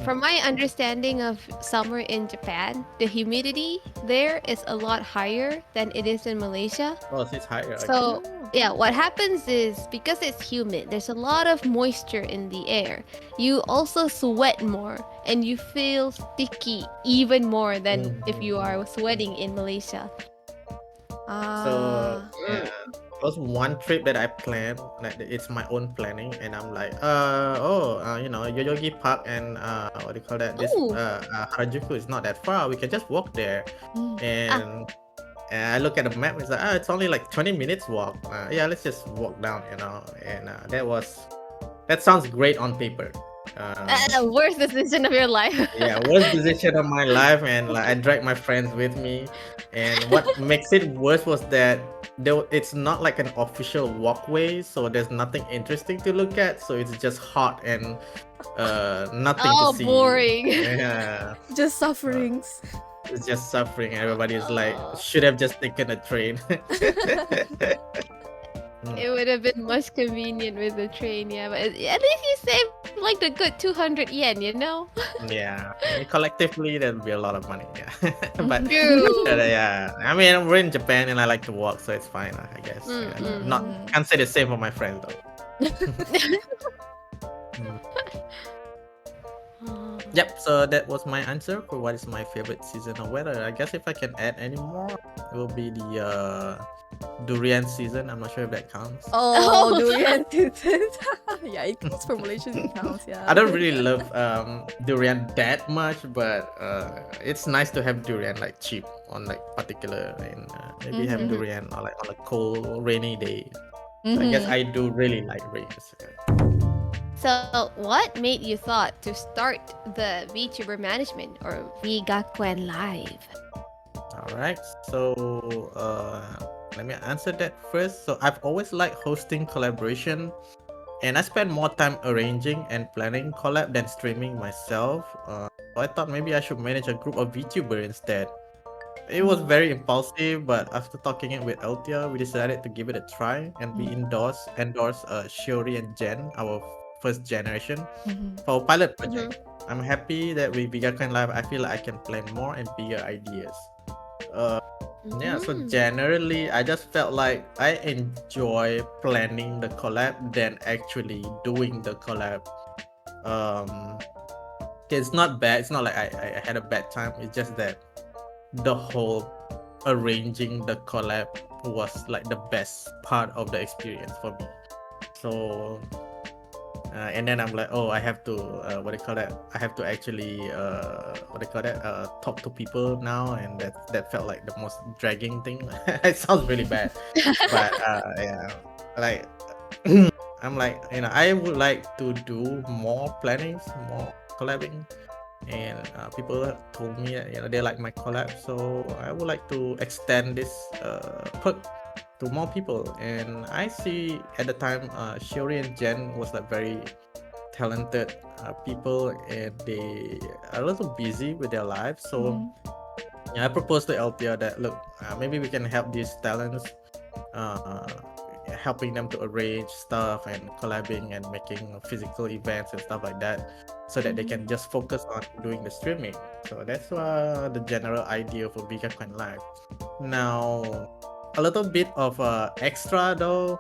from my understanding of summer in Japan, the humidity there is a lot higher than it is in Malaysia. Oh, it's higher. So, yeah, what happens is because it's humid, there's a lot of moisture in the air. You also sweat more and you feel sticky even more than if you are sweating in Malaysia. So yeah, it was one trip that I planned. Like it's my own planning, and I'm like, Yoyogi Park and what do you call that? This Ooh. Harajuku is not that far. We can just walk there. And I look at the map. It's like, it's only like 20 minutes walk. Yeah, let's just walk down. And that sounds great on paper. Worst decision of your life. Yeah, worst decision of my life, and like I dragged my friends with me. And what makes it worse was that it's not like an official walkway, so there's nothing interesting to look at. So it's just hot and nothing to Oh, see. boring. Yeah, Just sufferings. it's just suffering. Everybody is like, Oh. should have just taken a train. It would have been much convenient with the train, yeah. But at least you saved like the good 200 yen, you know? Yeah, collectively there'll be a lot of money. Yeah, but True. yeah, I mean we're in Japan and I like to walk, so it's fine. I guess. Yeah, not can't say the same for my friends though. Mm. Yep. So that was my answer for what is my favorite season of weather. I guess if I can add any more, it will be the durian season. I'm not sure if that counts. Oh, durian season. Yeah, it counts for Malaysian. It counts. Yeah. I don't really love durian that much, but it's nice to have durian like cheap on like particular and maybe have durian or like on a cold rainy day. So I guess I do really like rains. So, what made you thought to start the VTuber management or VGakuenLIVE? All right, so let me answer that first. So I've always liked hosting collaboration, and I spend more time arranging and planning collab than streaming myself. So I thought maybe I should manage a group of VTuber instead. It was very impulsive, but after talking it with Eltia, we decided to give it a try, and we endorsed Shiori and Jen, our first generation, for our pilot project. I'm happy that with VGakuenLIVE, I feel like I can plan more and bigger ideas. Yeah, so generally, I just felt like I enjoy planning the collab than actually doing the collab. It's not bad. It's not like I had a bad time. It's just that the whole arranging the collab was like the best part of the experience for me. So and then I'm like, oh, I have to what do you call that? I have to actually talk to people now, and that felt like the most dragging thing. It sounds really bad, but yeah, like I'm like, I would like to do more plannings, more collabing, and people told me that they like my collab, so I would like to extend this perk to more people. And I see at the time Shiori and Jen was like very talented people, and they are a little busy with their lives, so I proposed to Eltia that look, maybe we can help these talents, helping them to arrange stuff and collabing and making physical events and stuff like that, so that they can just focus on doing the streaming. So that's the general idea for VGakuenLIVE. Now, a little bit of extra though.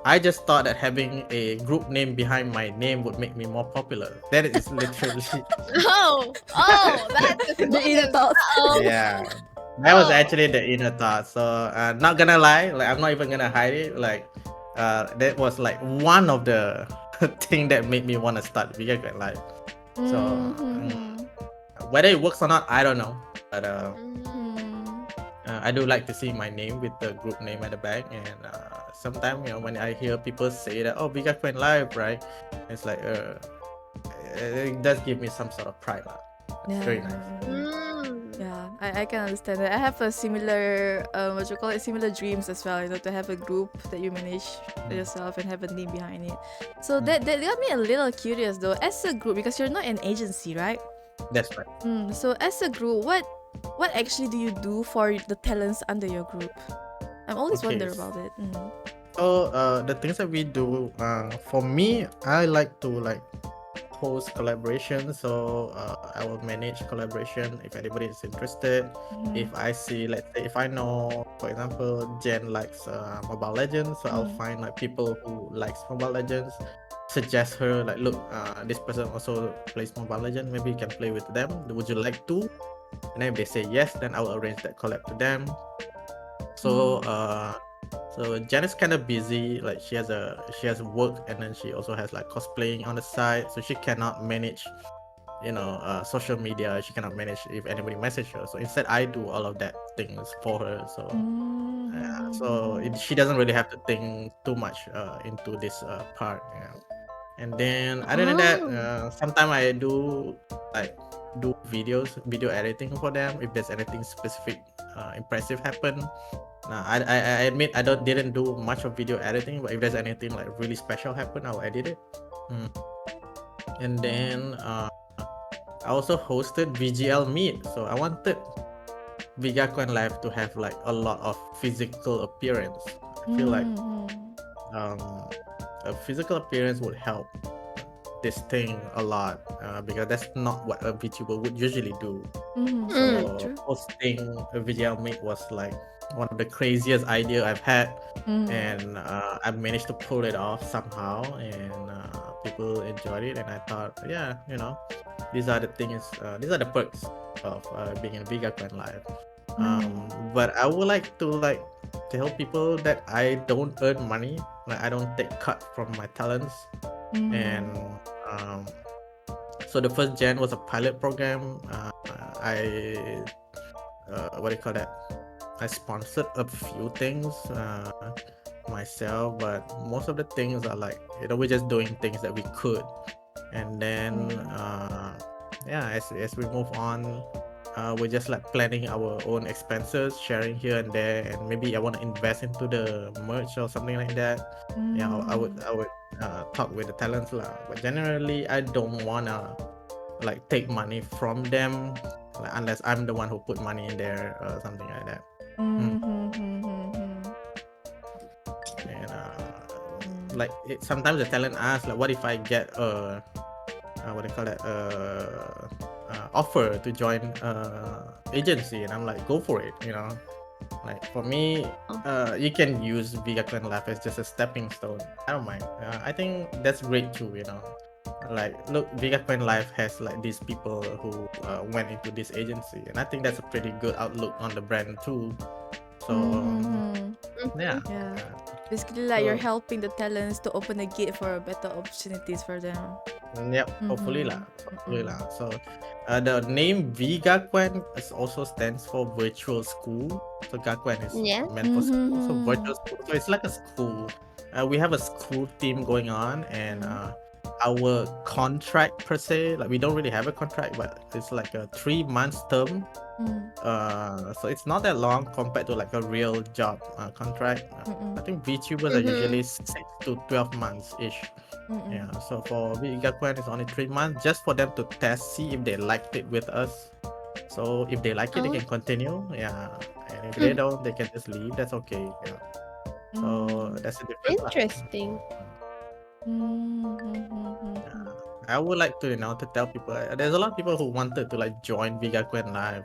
I just thought that having a group name behind my name would make me more popular. That is literally Oh, that's The inner thoughts. yeah. That was actually the inner thought. So not gonna lie, like I'm not even gonna hide it. Like that was like one of the thing that made me want to start VGakuenLIVE. So whether it works or not, I don't know. But I do like to see my name with the group name at the back, and sometimes when I hear people say that, oh, VGakuenLIVE, right? It's like it does give me some sort of pride. It's very nice. Yeah, I can understand that. I have a similar similar dreams as well, to have a group that you manage yourself and have a name behind it. So that got me a little curious though. As a group, because you're not an agency, right? That's right. So as a group, what actually do you do for the talents under your group? I'm always wonder about it. So the things that we do, for me, I like to host collaboration. So I will manage collaboration if anybody is interested. If I see, let's say, if I know, for example, Jen likes Mobile Legends, so I'll find like people who likes Mobile Legends, suggest her like, look, this person also plays Mobile Legends, maybe you can play with them, would you like to? And then if they say yes, then I will arrange that collab to them. So so Jen is kind of busy, like she has work, and then she also has like cosplaying on the side, so she cannot manage social media. She cannot manage if anybody message her, so instead I do all of that things for her. So she doesn't really have to think too much into this part. And then other than that, Oh. sometimes I do like video editing for them if there's anything specific, impressive happen. I admit I didn't do much of video editing, but if there's anything like really special happen, I'll edit it. Mm. And then I also hosted VGL Meet, so I wanted VGakuenLIVE to have like a lot of physical appearance. I feel like um, a physical appearance would help this thing a lot, because that's not what a VTuber would usually do. So True. hosting a VGL Meet was like one of the craziest idea I've had, and I managed to pull it off somehow, and people enjoyed it. And I thought, yeah, these are the things, these are the perks of being in VGakuenLIVE. But I would like to tell people that I don't earn money, like I don't take cut from my talents. And so the first gen was a pilot program. I what do you call that? I sponsored a few things myself, but most of the things are like, we're just doing things that we could. And then as we move on, we're just like planning our own expenses, sharing here and there, and maybe I want to invest into the merch or something like that. Yeah, I would talk with the talents lah. But generally, I don't wanna like take money from them, like, unless I'm the one who put money in there or something like that. And like sometimes the talent asks like, what if I get a what do you call that, offer to join agency, and I'm like, go for it, like for me, you can use VGakuenLIVE as just a stepping stone. I don't mind. I think that's great too, like, look, VGakuenLIVE has like these people who went into this agency, and I think that's a pretty good outlook on the brand too. So yeah. Basically, like, you're So, helping the talents to open a gate for better opportunities for them. yep, hopefully lah. So the name VGakuen also stands for virtual school. So Gakuen is Yeah. meant for school, so virtual school. So it's like a school. We have a school theme going on, and our contract per se, like we don't really have a contract, but it's like a 3 months term. So it's not that long compared to like a real job contract. I think VTubers are usually 6 to 12 months ish. Yeah. So for VGakuen, it's only 3 months, just for them to test, see if they liked it with us. So if they like it, they can continue. Yeah. And if they don't, they can just leave. That's okay. Yeah. So that's the difference lah. Interesting. I would like to to tell people, there's a lot of people who wanted to like join VGakuenLIVE,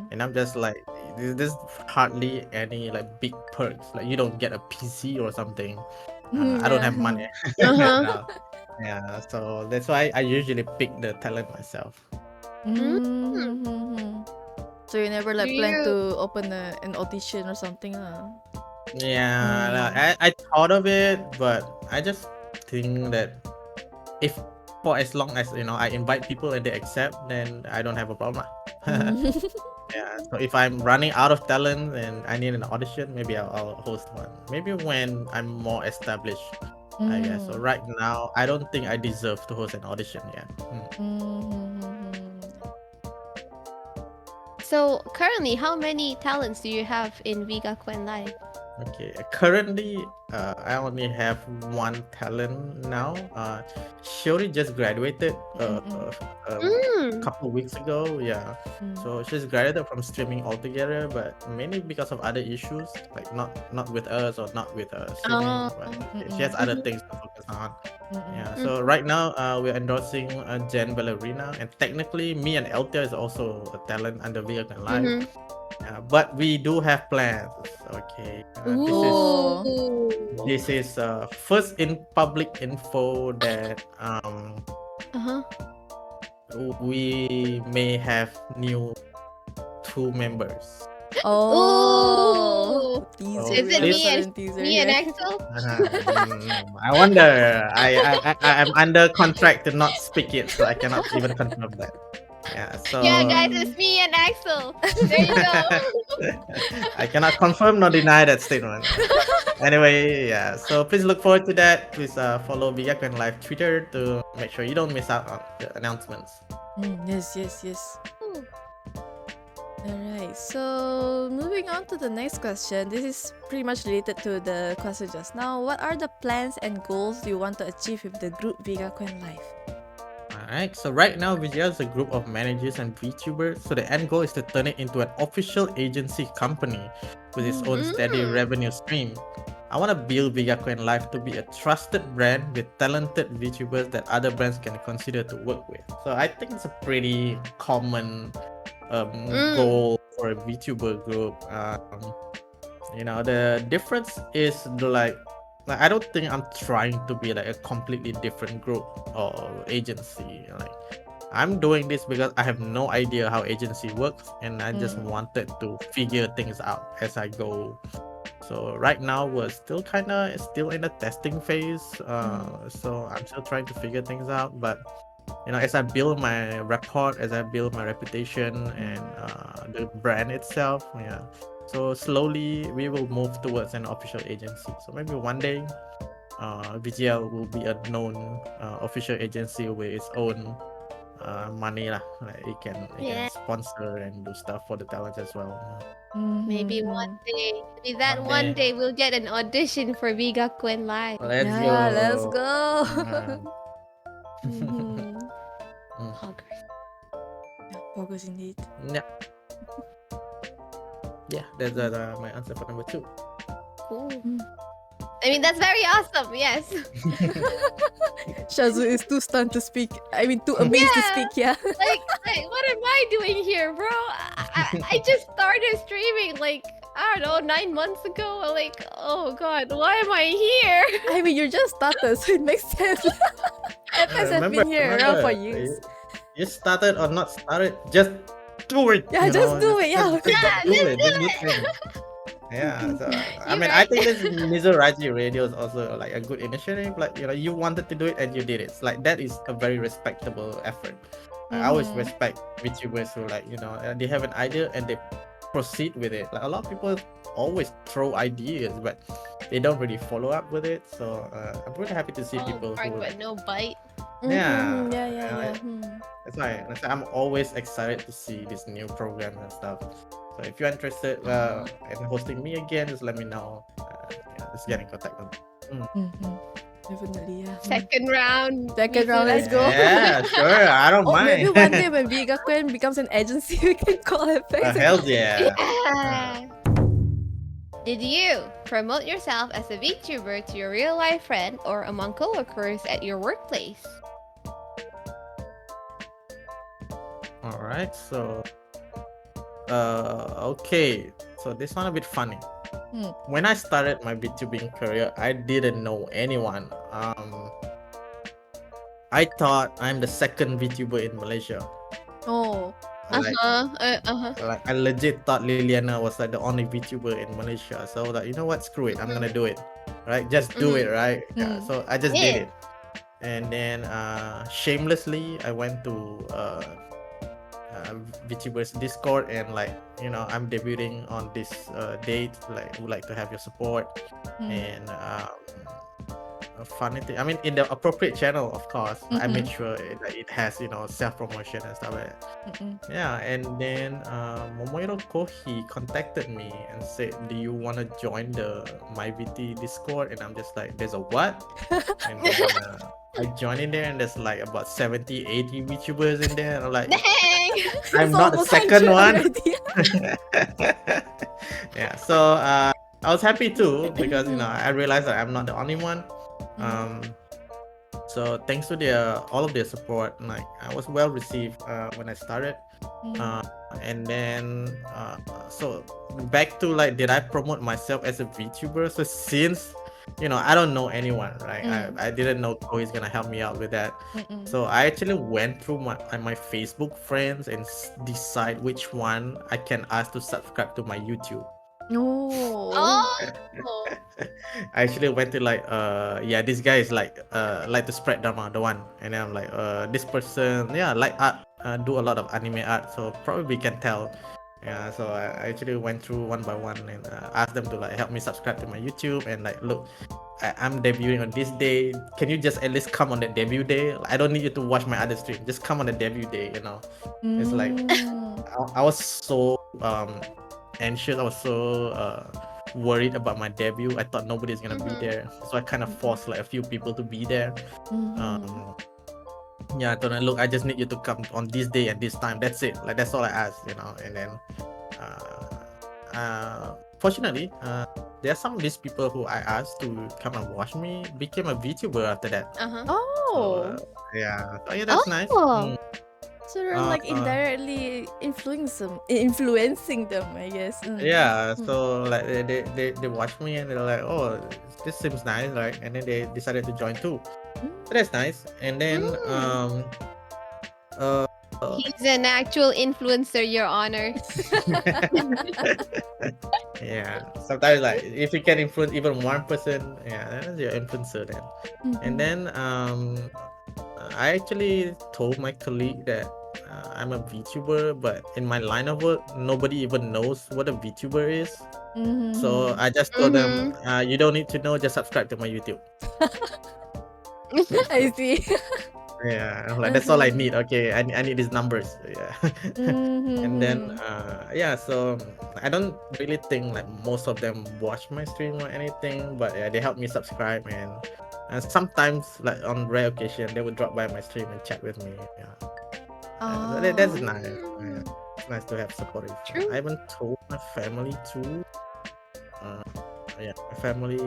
and I'm just like, there's hardly any like big perks. Like you don't get a PC or something. I don't have money. No. Yeah, so that's why I usually pick the talent myself. So you never like Do plan you- to open an audition or something, Yeah, I thought of it, but I just think that if for as long as I invite people and they accept, then I don't have a problem. Yeah, so if I'm running out of talent and I need an audition, maybe I'll host one. Maybe when I'm more established, I guess. So right now, I don't think I deserve to host an audition yet. So currently, how many talents do you have in VGakuenLIVE? Okay, currently, I only have one talent now. Shiori just graduated a couple of weeks ago. Yeah, so she's graduated from streaming altogether, but mainly because of other issues, like not with us or not with streaming. But she has other things to focus on. Yeah, so right now we're endorsing Jen Ballerina, and technically me and Eltia is also a talent under VGakuenLIVE. But we do have plans. Okay, this is first in public info that we may have new 2 members. Oh, Oh, Is it this- me and Axel? I wonder. I'm under contract to not speak it, so I cannot even confirm that. Yeah, so Yeah, guys, it's me and Axel. There you go. I cannot confirm nor deny that statement. Anyway, yeah. So please look forward to that. Please follow VGakuenLIVE Twitter to make sure you don't miss out on the announcements. Yes, yes, yes. Alright, so moving on to the next question. This is pretty much related to the question just now. What are the plans and goals you want to achieve with the group VGakuenLIVE? Alright, so right now VGL is a group of managers and VTubers. So the end goal is to turn it into an official agency company with its own steady revenue stream. I want to build VGakuenLIVE to be a trusted brand with talented VTubers that other brands can consider to work with. So I think it's a pretty common goal for a VTuber group. The difference is like I don't think I'm trying to be like a completely different group or agency. Like I'm doing this because I have no idea how agency works, and I just wanted to figure things out as I go. So right now we're still still in the testing phase. So I'm still trying to figure things out. But as I build my rapport, as I build my reputation and the brand itself, so slowly we will move towards an official agency. So maybe one day, VGL will be a known official agency with its own money lah. Like it can sponsor and do stuff for the talent as well. Maybe one day, one day we'll get an audition for VGakuenLIVE. Let's go. Progress. Progress indeed. Yeah, that's my answer for number 2. Cool. I mean, that's very awesome. Yes. Syazu is too stunned to speak. I mean, too amazed to speak. Yeah. like, what am I doing here, bro? I just started streaming like I don't know 9 months ago. Like, oh god, why am I here? I mean, you just started, so it makes sense. FS have been here around for years. You started or not started, just do it. Yeah, just do it. Yeah. Yeah, do it. Yeah, so, I mean, I think this Mizu Radio is also like a good initiative. Like, you wanted to do it and you did it. It's like that is a very respectable effort. I always respect VTubers who they have an idea and they proceed with it. Like a lot of people always throw ideas, but they don't really follow up with it. So I'm really happy to see people who but no bite. Yeah. That's why I'm always excited to see this new program and stuff. So if you're interested in hosting me again, just let me know. Just get in contact with me. Definitely, yeah. Second round, let's go. Yeah, sure. I don't mind. Maybe one day when VGakuen becomes an agency, we can call it back. Hell yeah. Did you promote yourself as a VTuber to your real life friend or among coworkers at your workplace? Alright, so okay. So this one a bit funny. When I started my VTubing career, I didn't know anyone. I thought I'm the second VTuber in Malaysia. Oh. Like I legit thought Liliana was like the only VTuber in Malaysia. So like, you know what? Screw it. I'm gonna do it. Right? Just do it, right? Yeah. So I just did it. And then shamelessly I went to VTubers Discord and I'm debuting on this date. Like, would like to have your support. And a funny thing, I mean, in the appropriate channel, of course. I made sure it has self-promotion and stuff like that. Yeah, and then Momohiro Kohi contacted me and said, do you want to join the MyVT Discord? And I'm just like, there's a what? And then I joined in there and there's like about 70 80 VTubers in there, and I'm like, dang, I'm not the second one. Yeah, so I was happy too because I realized that I'm not the only one. So thanks to all of their support, like I was well received when I started. And then so back to did I promote myself as a VTuber? So since I don't know anyone, right? I didn't know Koi's gonna help me out with that. So I actually went through my Facebook friends and decide which one I can ask to subscribe to my YouTube. No. Oh. I actually went to like yeah, this guy is like to spread drama, the one. And then I'm like this person, yeah, like art, do a lot of anime art, so probably can tell. Yeah, so I actually went through one by one and asked them to like help me subscribe to my YouTube and like, look, I'm debuting on this day. Can you just at least come on the debut day? I don't need you to watch my other stream. Just come on the debut day, you know. It's like Mm. I was so anxious. I was so worried about my debut. I thought nobody's gonna be Mhm. there, so I kind of forced like a few people to be there. Mhm. Yeah, I told them, look, I just need you to come on this day and this time. That's it. Like that's all I asked, you know. And then, fortunately, there are some of these people who I asked to come and watch me became a VTuber after that. Uh-huh. So Oh. yeah, so yeah, that's nice. Oh. So they're like indirectly influencing them, I guess. Yeah, so like they watch me and they're like, oh, this seems nice, right? And then they decided to join too. So that's nice. And then uh, He's an actual influencer, Your Honor. yeah, sometimes like if you can influence even one person, yeah, that's your influencer then. And then I actually told my colleague that I'm a VTuber, but in my line of work, nobody even knows what a VTuber is. So I just told them, you don't need to know, just subscribe to my YouTube. I see. Yeah, I'm like that's all I need. Okay, I need these numbers. Yeah. And then yeah, so I don't really think like most of them watch my stream or anything, but yeah, they help me subscribe and sometimes like on rare occasion they would drop by my stream and chat with me. Yeah. So that's nice. Yeah. It's nice to have supportive. True. I even told my family too. Yeah, my family,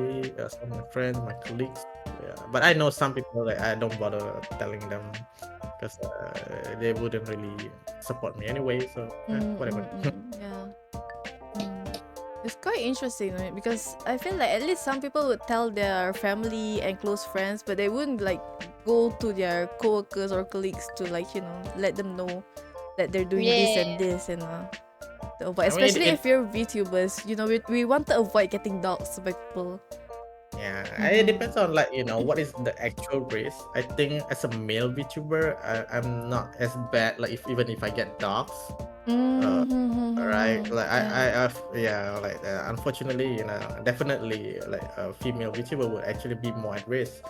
some of my friends, my colleagues. Yeah, but I know some people like I don't bother telling them because they wouldn't really support me anyway. So whatever. Yeah. It's quite interesting, right? Because I feel like at least some people would tell their family and close friends, but they wouldn't like go to their coworkers or colleagues to like let them know that they're doing this and this and so, but I mean, especially if you're VTubers, we want to avoid getting doxxed by people. Yeah, it depends on like what is the actual race. I think as a male VTuber, I'm not as bad. Like even if I get dogs, right? Like yeah, like unfortunately, definitely like a female VTuber would actually be more at risk.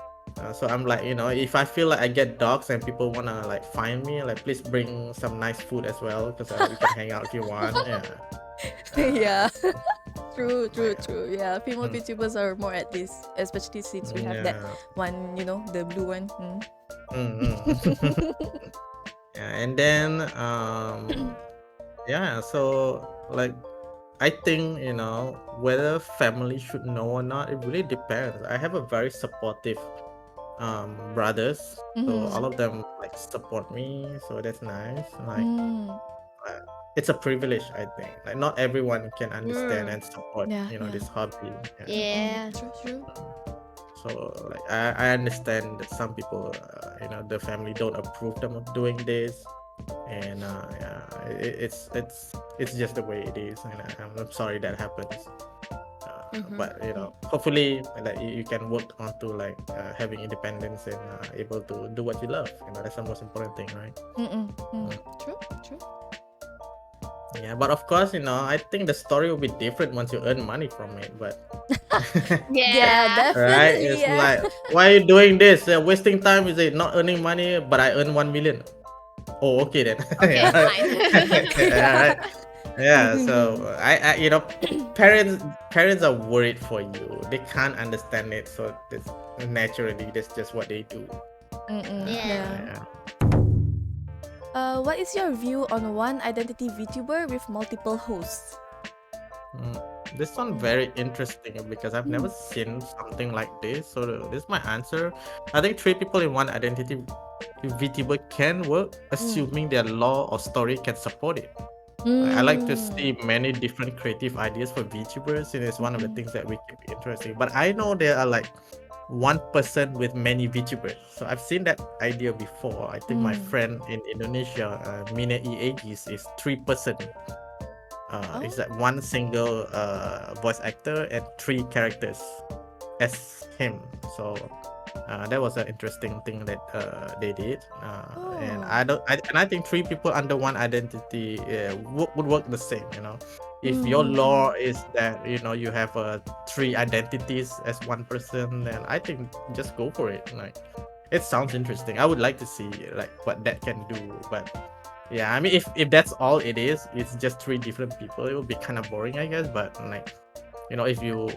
So I'm like, if I feel like I get dogs and people wanna like find me, like please bring some nice food as well, because we can hang out if you want. Yeah. Yeah. True. Yeah, female VTubers are more at this, especially since we have that one, the blue one. Yeah, and then yeah, so like I think whether family should know or not, it really depends. I have a very supportive brothers, so all of them like support me, so that's nice. Like it's a privilege, I think. Like not everyone can understand and support this hobby. Yeah. True. So like I understand that some people the family don't approve them of doing this, and yeah, it's just the way it is, and I'm sorry that happens. But hopefully like you can work on to like having independence and able to do what you love. That's the most important thing, right? True. Yeah, but of course, I think the story will be different once you earn money from it. But Yeah. Definitely. right, it's like, why are you doing this? Wasting time. Is it not earning money? But I earn 1 million. Oh, okay then. Okay, fine. Yeah, right. Yeah, so I parents are worried for you. They can't understand it, so that's naturally that's just what they do. Yeah. What is your view on one identity VTuber with multiple hosts? This one very interesting because I've never seen something like this. So this is my answer. I think 3 people in one identity VTuber can work, assuming their lore or story can support it. I like to see many different creative ideas for VTubers, and it's one of the things that we keep interesting. But I know there are like one person with many VTubers. So I've seen that idea before. I think my friend in Indonesia, Mina E. Agis, is 3 person It's like one single voice actor and 3 characters as him. So that was an interesting thing that they did. And I think 3 people under one identity would work the same. If your lore is that you have 3 identities as one person, then I think just go for it. Like, it sounds interesting. I would like to see like what that can do, but yeah, I mean, if that's all it is, it's just 3 different people. It will be kind of boring, I guess. But like, if you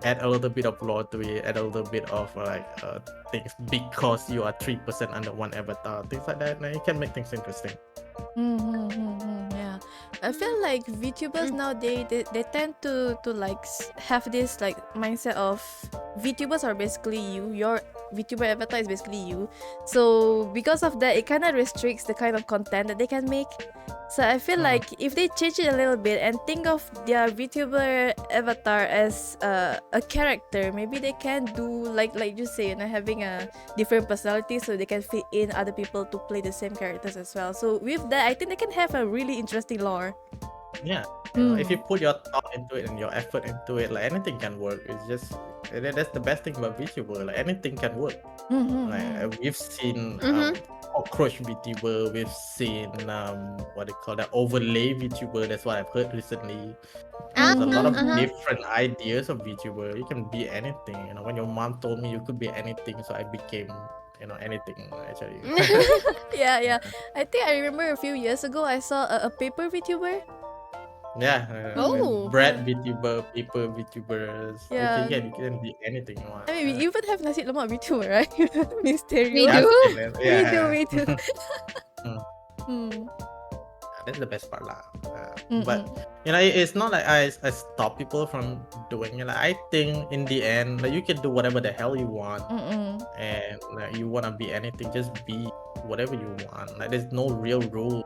add a little bit of lore to it, add a little bit of things because you are 3% under one avatar, things like that, it can make things interesting. Yeah, I feel like VTubers nowadays they tend to like have this like mindset of VTubers are basically you. Your VTuber avatar is basically you. So because of that, it kind of restricts the kind of content that they can make. So I feel like if they change it a little bit and think of their VTuber avatar as a character, maybe they can do like you say, having a different personality so they can fit in other people to play the same characters as well. So with that, I think they can have a really interesting lore. Yeah, if you put your thought into it and your effort into it, like anything can work. It's just that's the best thing about VTuber. Like anything can work. Like we've seen cockroach VTuber, we've seen what they call that overlay VTuber. That's what I've heard recently. There's a lot of different ideas of VTuber. You can be anything. When your mom told me you could be anything, so I became anything actually. Yeah. I think I remember a few years ago I saw a paper VTuber. Yeah. Bread VTuber, paper VTubers. Yeah. You can be anything you want. I mean, we even have nasi lemak VTuber, right? Mysterio. We do? We do. That's the best part lah. But it's not like I stop people from doing it. Like, I think in the end, like, you can do whatever the hell you want, and like, you wanna be anything, just be whatever you want. Like, there's no real rule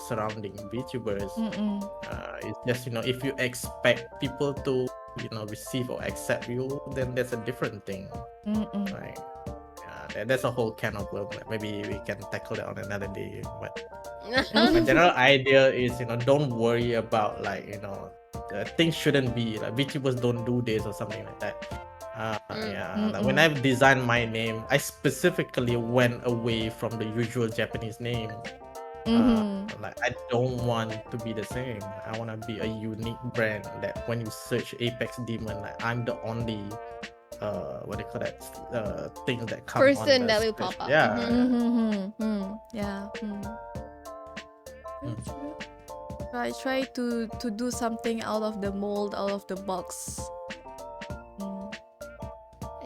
surrounding VTubers. It's just if you expect people to receive or accept you, then that's a different thing. Right? That's a whole can of worms. Like, maybe we can tackle that on another day. But my general idea is don't worry about like things shouldn't be like VTubers don't do this or something like that. Like when I designed my name, I specifically went away from the usual Japanese name. Like, I don't want to be the same. I want to be a unique brand that when you search Apex Demon, like, I'm the only what do you call that things that come person on that the will pop search. up. Yeah. Yeah. That's true. I try to do something out of the mold, out of the box.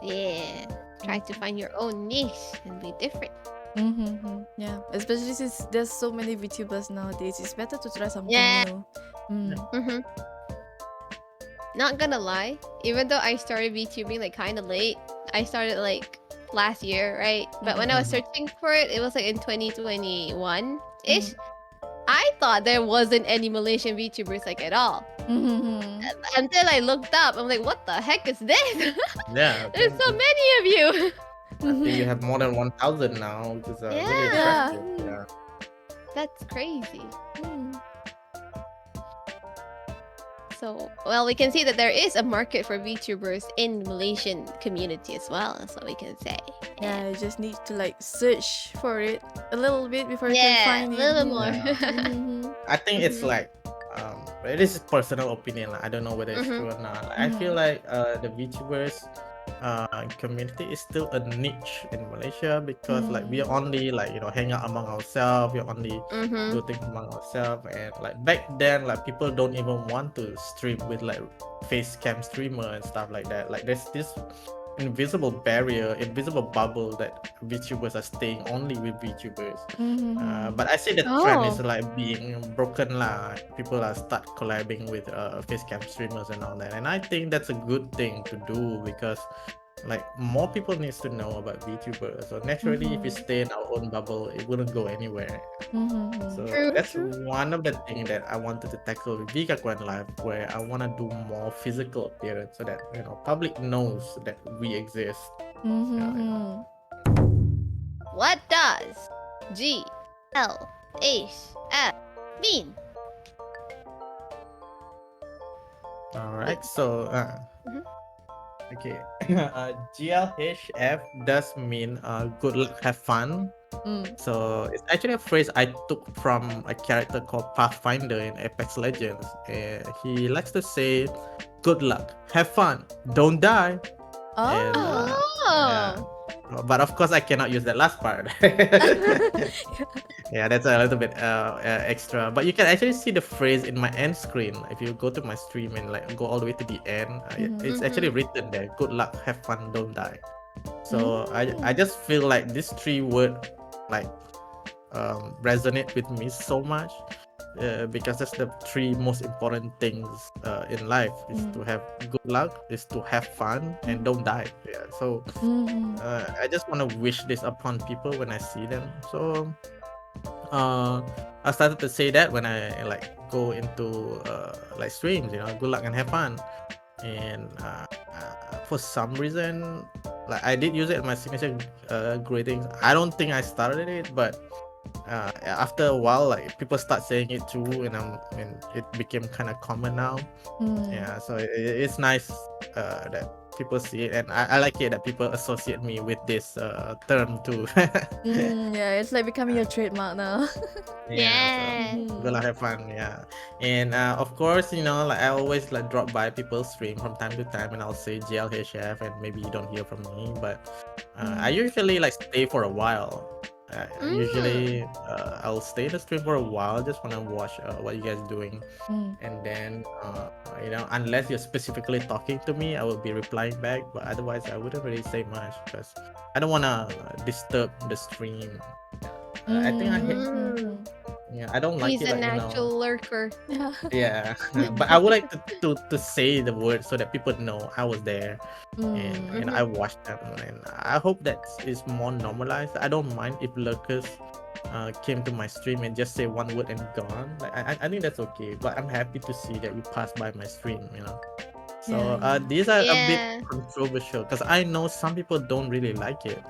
Yeah. Try to find your own niche and be different. Yeah, especially since there's so many VTubers nowadays, it's better to try something new. Not gonna lie, even though I started VTubing like kind of late, I started like last year, right? But when I was searching for it, it was like in 2021-ish. I thought there wasn't any Malaysian VTubers like at all. Until I looked up, I'm like, what the heck is this? Yeah. There's so many of you. I think you have more than 1,000 now, which is really Yeah. impressive. Yeah. That's crazy. So, well, we can see that there is a market for VTubers in the Malaysian community as well. That's what we can say. Yeah, you just need to like search for it a little bit before you Yeah, can find a it. little more. I think it's like this is personal opinion. Like, I don't know whether it's true or not. Like, I feel like the VTubers community is still a niche in Malaysia because like we only like hang out among ourselves. We only do things among ourselves, and like back then, like people don't even want to stream with like face cam streamer and stuff like that. Like there's this invisible barrier, invisible bubble that VTubers are staying only with VTubers. But I see the trend is like being broken lah. People are start collabing with facecam streamers and all that, and I think that's a good thing to do because like more people needs to know about VTubers. So naturally, if we stay in our own bubble, it wouldn't go anywhere. So that's one of the things that I wanted to tackle with VGakuenLIVE, where I want to do more physical appearance so that public knows that we exist. What does GLHF mean? Alright, so Mhm. okay, GLHF does mean good luck, have fun. Mm. So it's actually a phrase I took from a character called Pathfinder in Apex Legends. He likes to say, "Good luck, have fun, don't die." And Oh. yeah, Oh. but of course I cannot use that last part. Yeah, that's a little bit extra. But you can actually see the phrase in my end screen. If you go to my stream and like go all the way to the end, it's actually written there. Good luck, have fun, don't die. So I just feel like this three word like resonate with me so much. Because that's the three most important things in life is to have good luck, is to have fun, and don't die. Yeah, so I just want to wish this upon people when I see them. So I started to say that when I like go into like streams, good luck and have fun. And for some reason, like I did use it in my signature greetings. I don't think I started it, but after a while, like people start saying it too, and it became kind of common now. Yeah, so it's nice that people see it, and I like it that people associate me with this term too. Yeah, it's like becoming a trademark now. Yeah. So good luck, have fun. Yeah, and of course, like I always like drop by people's stream from time to time, and I'll say GLHF, and maybe you don't hear from me, but I usually like stay for a while. Usually, I'll stay in the stream for a while, just wanna watch what you guys doing, and then unless you're specifically talking to me, I will be replying back. But otherwise, I wouldn't really say much because I don't wanna disturb the stream. I think I don't like He's it a like natural lurker. Yeah. yeah, but I would like to say the word so that people know I was there and I watched them, and I hope that is more normalized. I don't mind if lurkers came to my stream and just say one word and gone. Like I think that's okay, but I'm happy to see that you passed by my stream. So these are a bit Yeah. controversial because I know some people don't really like it.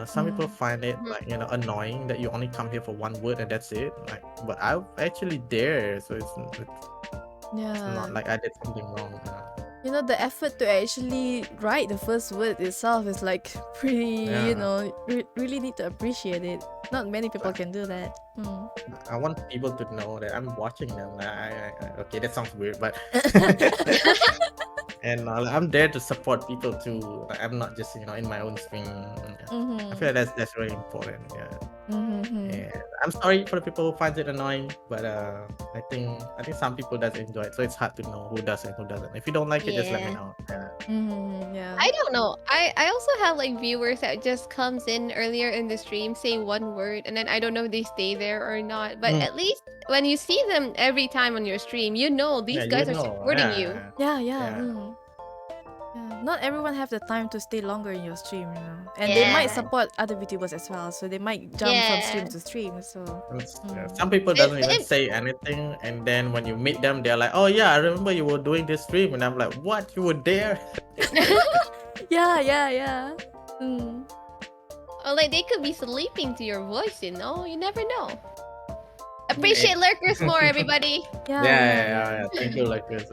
Some people find it like annoying that you only come here for one word and that's it. Like, but I'm actually there, so it's not like I did something wrong. The effort to actually write the first word itself is like pretty, Yeah. really need to appreciate it. Not many people can do that. I want people to know that I'm watching them. Okay, that sounds weird, but and I'm there to support people too. Like, I'm not just in my own stream. I feel like that's really important. Yeah. And I'm sorry for the people who finds it annoying, but I think some people does enjoy it. So it's hard to know who does and who doesn't. If you don't like it, just let me Yeah. know. Yeah. Yeah. I don't know. I also have like viewers that just comes in earlier in the stream, say one word, and then I don't know if they stay there or not. But at least when you see them every time on your stream, these Yeah, guys are supporting you. Yeah. Yeah. Yeah, not everyone have the time to stay longer in your stream, and they might Yeah. support other VTubers as well, so they might jump from stream Yeah. to stream. So Some people doesn't even say anything, and then when you meet them, they're like, "Oh yeah, I remember you were doing this stream," and I'm like, "What? You were there?" yeah. Or like they could be sleeping to your voice, you never know. Appreciate lurkers more, everybody. Yeah. Thank you, Lucas.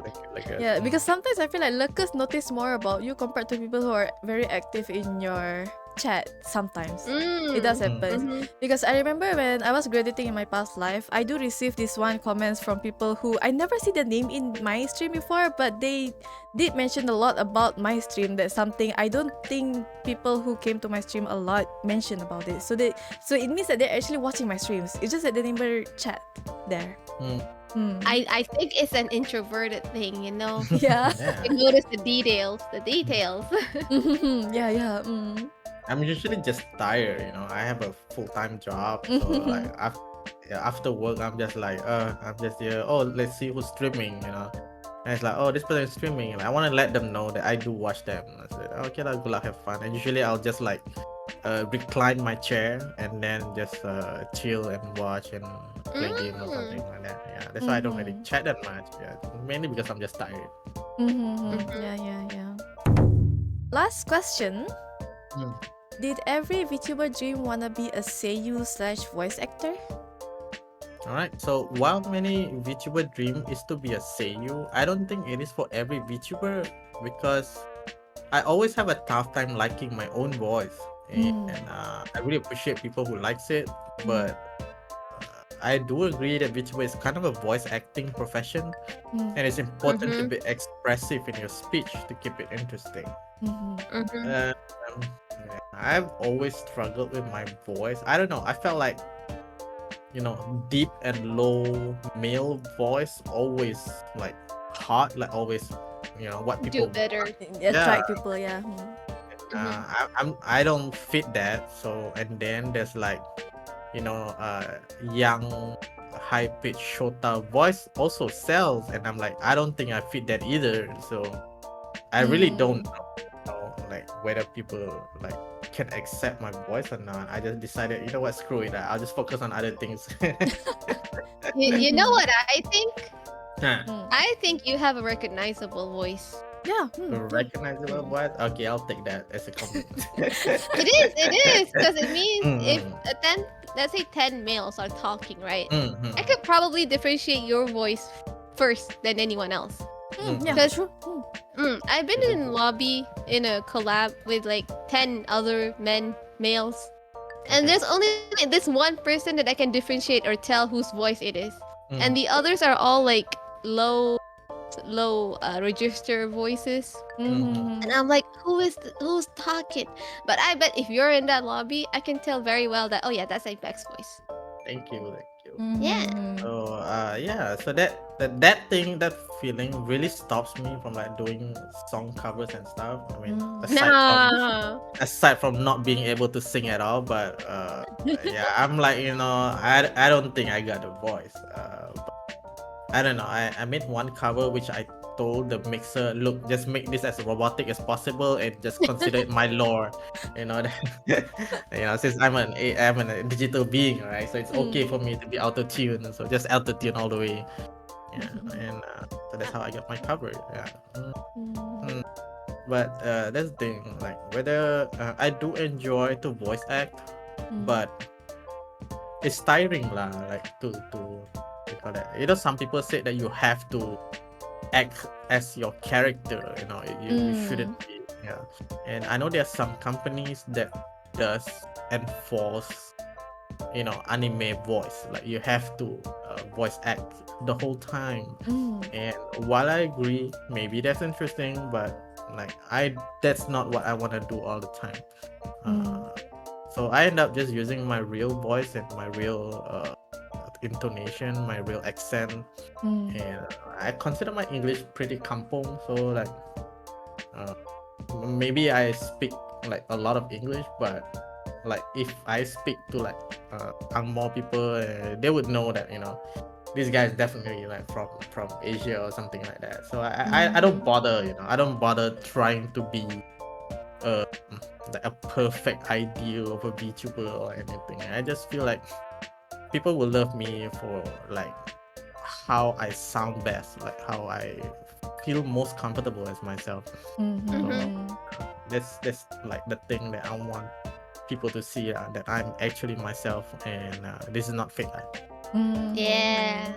Yeah, because sometimes I feel like lurkers notice more about you compared to people who are very active in your chat. Sometimes it does happen. Because I remember when I was graduating in my past life, I do receive this one comments from people who I never see the name in my stream before, but they did mention a lot about my stream. That's something I don't think people who came to my stream a lot mention about it. So it means that they're actually watching my streams. It's just that they never chat there. I think it's an introverted thing, Yeah. You notice the details. Yeah. I'm usually just tired. I have a full-time job, so like after work, I'm just like, I'm just here. Oh, let's see who's streaming. And it's like, oh, this person is streaming. And I want to let them know that I do watch them. I said, okay, good luck, have fun. And usually I'll just like recline my chair and then just chill and watch and play game or something like that. Yeah, that's why I don't really chat that much. Yeah, mainly because I'm just tired. Yeah. Last question. Did every VTuber dream wanna be a Seiyu / voice actor? All right. So while many VTuber dream is to be a Seiyu, I don't think it is for every VTuber because I always have a tough time liking my own voice, and Mm. I really appreciate people who likes it. Mm. But I do agree that VTuber is kind of a voice acting profession, Mm. and it's important to Mm-hmm. be expressive in your speech to keep it interesting. Mhm. Mm-hmm. Um, yeah, I've always struggled with my voice. I don't know. I felt like deep and low male voice always like hot, like always, what Do people better. yeah. Attract people, yeah. Mm-hmm. I don't fit that. So and then there's like young high pitched shota voice also sells, and I'm like I don't think I fit that either. So I really don't know like whether people like can accept my voice or not. I just decided, you know what, screw it. I'll just focus on other things. You know what I think? Huh. I think you have a recognizable voice. Yeah. A recognizable voice? Okay, I'll take that as a compliment. It is, because it means if Mm, let's say 10 males are talking, right? mm, mm, I could probably differentiate your voice first than anyone else. Yeah, Because true. I've been in lobby in a collab with like 10 other males. And Okay. there's only like, this one person that I can differentiate or tell whose voice it is. Mm. And the others are all like low register voices. Mhm. And I'm like, who's talking? But I bet if you're in that lobby, I can tell very well that, oh yeah, that's Apex's voice. Thank you, thank you. Yeah. So yeah, so that thing, that feeling really stops me from like doing song covers and stuff. I mean, No. aside from not being able to sing at all, but yeah, I'm like, I don't think I got the voice. I don't know. I made one cover which I told the mixer, look, just make this as robotic as possible and just consider it my lore. That, since I'm a digital being, right? So it's okay for me to be auto tuned. So just auto tune all the way. Yeah, and so that's how I got my cover. Yeah. Mm. But that's the thing, like whether I do enjoy to voice act, but it's tiring lah. Like to what you call that. Some people say that you have to act as your character. You shouldn't be. Yeah. And I know there are some companies that does enforce anime voice. Like you have to voice act the whole time. And while I agree, maybe that's interesting, but like that's not what I want to do all the time. So I end up just using my real voice and my real intonation, my real accent, and I consider my English pretty kampong. So like maybe I speak like a lot of English, but like if I speak to like Angmo people, they would know that this guy is definitely like from Asia or something like that. So I don't bother, I don't bother trying to be uh like a perfect ideal of a VTuber or anything. I just feel like people will love me for like how I sound best, like how I feel most comfortable as myself. That's like the thing that I want people to see, that I'm actually myself, and this is not fake. Yeah.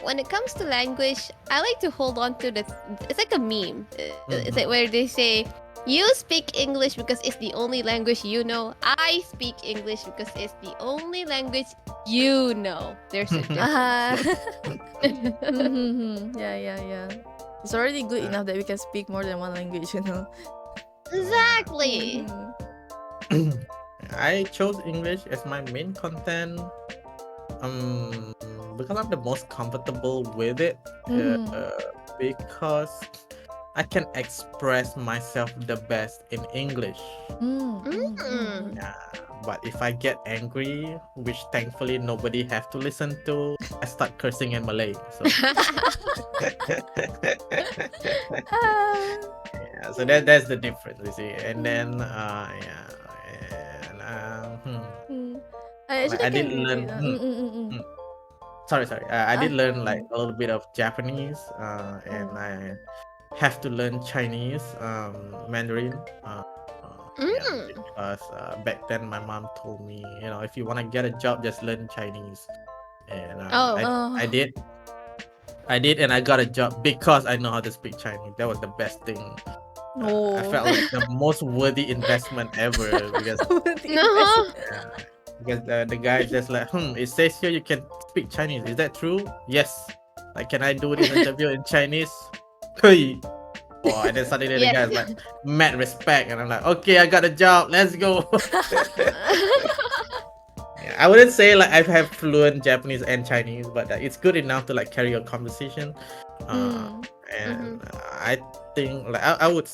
When it comes to language, I like to hold on to it's like a meme. It's like where they say, you speak English because it's the only language you know. I speak English because it's the only language you know. There's a difference. Yeah. It's already good enough that we can speak more than one language, Exactly. I chose English as my main content because I'm the most comfortable with it, because I can express myself the best in English. Yeah, but if I get angry, which thankfully nobody have to listen to, I start cursing in Malay. So yeah, so that's the difference, you see. And then yeah, and I actually I did can learn. relate. Sorry. I did learn like a little bit of Japanese, and I have to learn Chinese, Mandarin. Yeah, because back then my mom told me, if you want to get a job, just learn Chinese. and Oh. I did. I did, and I got a job because I know how to speak Chinese. That was the best thing. I Oh. felt like the most worthy investment ever because No. the guy just like, it says here you can speak Chinese. Is that true? Yes. Like, can I do this interview in Chinese? Hey. Oh, and then suddenly the Yes. guy's like, mad respect, and I'm like, okay, I got a job. Let's go. Yeah, I wouldn't say like I have fluent Japanese and Chinese, but it's good enough to like carry a conversation. And I think like I would,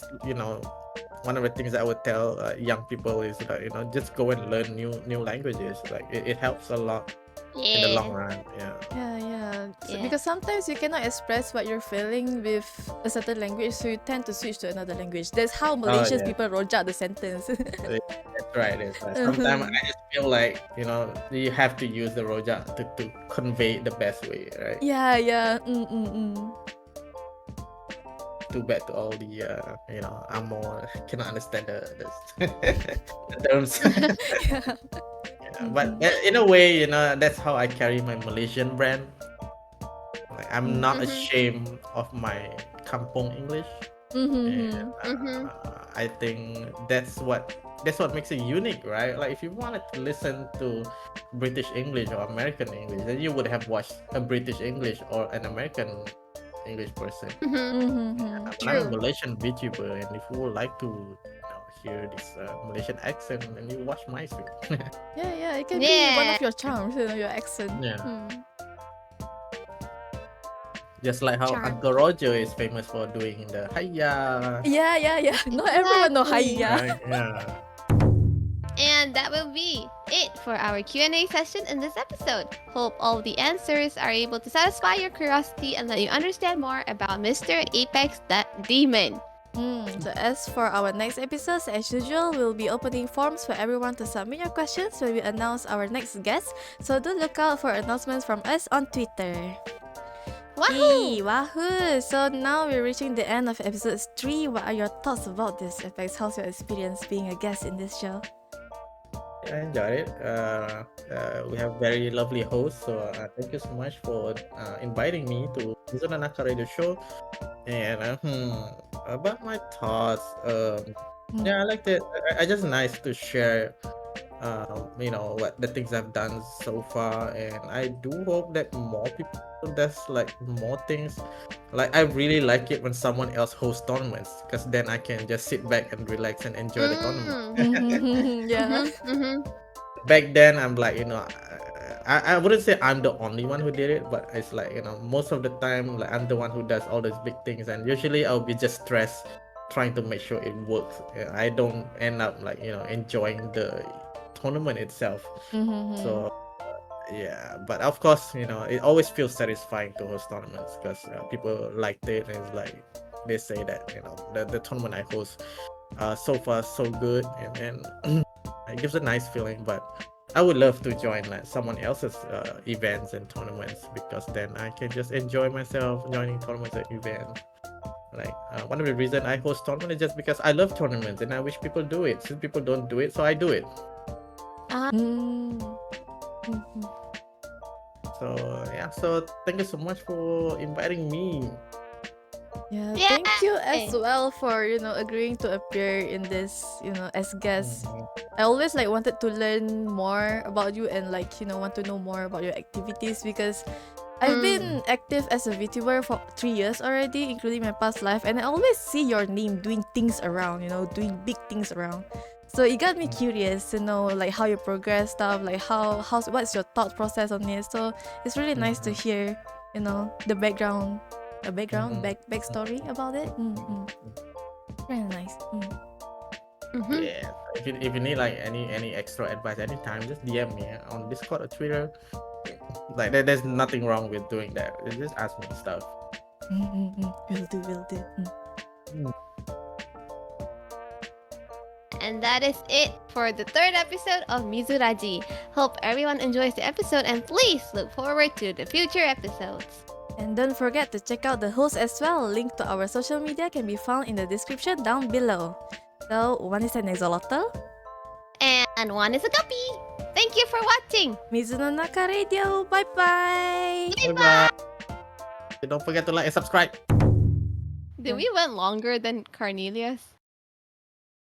one of the things that I would tell young people is that just go and learn new languages. Like it helps a lot in the long run. Yeah. Yeah. So, Yeah. because sometimes you cannot express what you're feeling with a certain language, so you tend to switch to another language. That's how Malaysian yeah. people rojak the sentence. That's right. Sometimes I just feel like you have to use the rojak to convey it the best way, right? Yeah. Too bad to all the Amor cannot understand the terms. Yeah. But in a way, that's how I carry my Malaysian brand. Like, I'm not ashamed of my kampong English, and I think that's what makes it unique, right? Like if you wanted to listen to British English or American English, then you would have watched a British English or an American English person. I'm a Malaysian VTuber, and if you would like to hear this Malaysian accent, then you watch my stream. Yeah, it can be one of your charms, your accent. Yeah. Just like how Charm. Uncle Roger is famous for doing the hiya. Yeah. Not everyone know Exactly. hiya. Right? Yeah. And that will be it for our Q&A session in this episode. Hope all the answers are able to satisfy your curiosity and let you understand more about Mr. Apex Daemon. So as for our next episodes, as usual, we'll be opening forms for everyone to submit your questions when we announce our next guest. So do look out for announcements from us on Twitter. Wahoo! Wahoo! So now we're reaching the end of episode 3. What are your thoughts about this, Apex? How's your experience being a guest in this show? I enjoyed it. We have very lovely hosts, so thank you so much for inviting me to Mizu and Naka Radio Show. And about my thoughts, yeah, I liked it. I just nice to share, what the things I've done so far, and I do hope that more people does like more things. Like I really like it when someone else hosts tournaments, because then I can just sit back and relax and enjoy the tournament. Yeah. Back then I'm like, I wouldn't say I'm the only one who did it, but it's like, most of the time like I'm the one who does all those big things, and usually I'll be just stressed trying to make sure it works. I don't end up like enjoying the tournament itself. So yeah, but of course it always feels satisfying to host tournaments, because people liked it, and it's like they say that the tournament I host so far so good, and it gives a nice feeling. But I would love to join like someone else's events and tournaments, because then I can just enjoy myself joining tournaments and events. Like one of the reasons I host tournaments is just because I love tournaments and I wish people do it. Since people don't do it, so I do it. So yeah, so thank you so much for inviting me. Yeah, thank you as well for agreeing to appear in this as guest. I always wanted to learn more about you, and want to know more about your activities, because I've been active as a VTuber for 3 years already, including my past life, and I always see your name doing things around, doing big things around. So it got me curious to know how you progress stuff, what's your thought process on it. So it's really nice to hear, the backstory about it. Very nice. Yeah, if you need like any extra advice anytime, just DM me on Discord or Twitter. Like there's nothing wrong with doing that. Just ask me stuff. Will do. And that is it for the 3rd episode of Mizu Raji. Hope everyone enjoys the episode, and please look forward to the future episodes. And don't forget to check out the host as well. Link to our social media can be found in the description down below. So one is an axolotl, And one is a guppy. Thank Thank you for watching. Mizu no Naka Radio. Bye-bye. Bye-bye. Don't forget to like and subscribe. Did we went longer than Cornelius?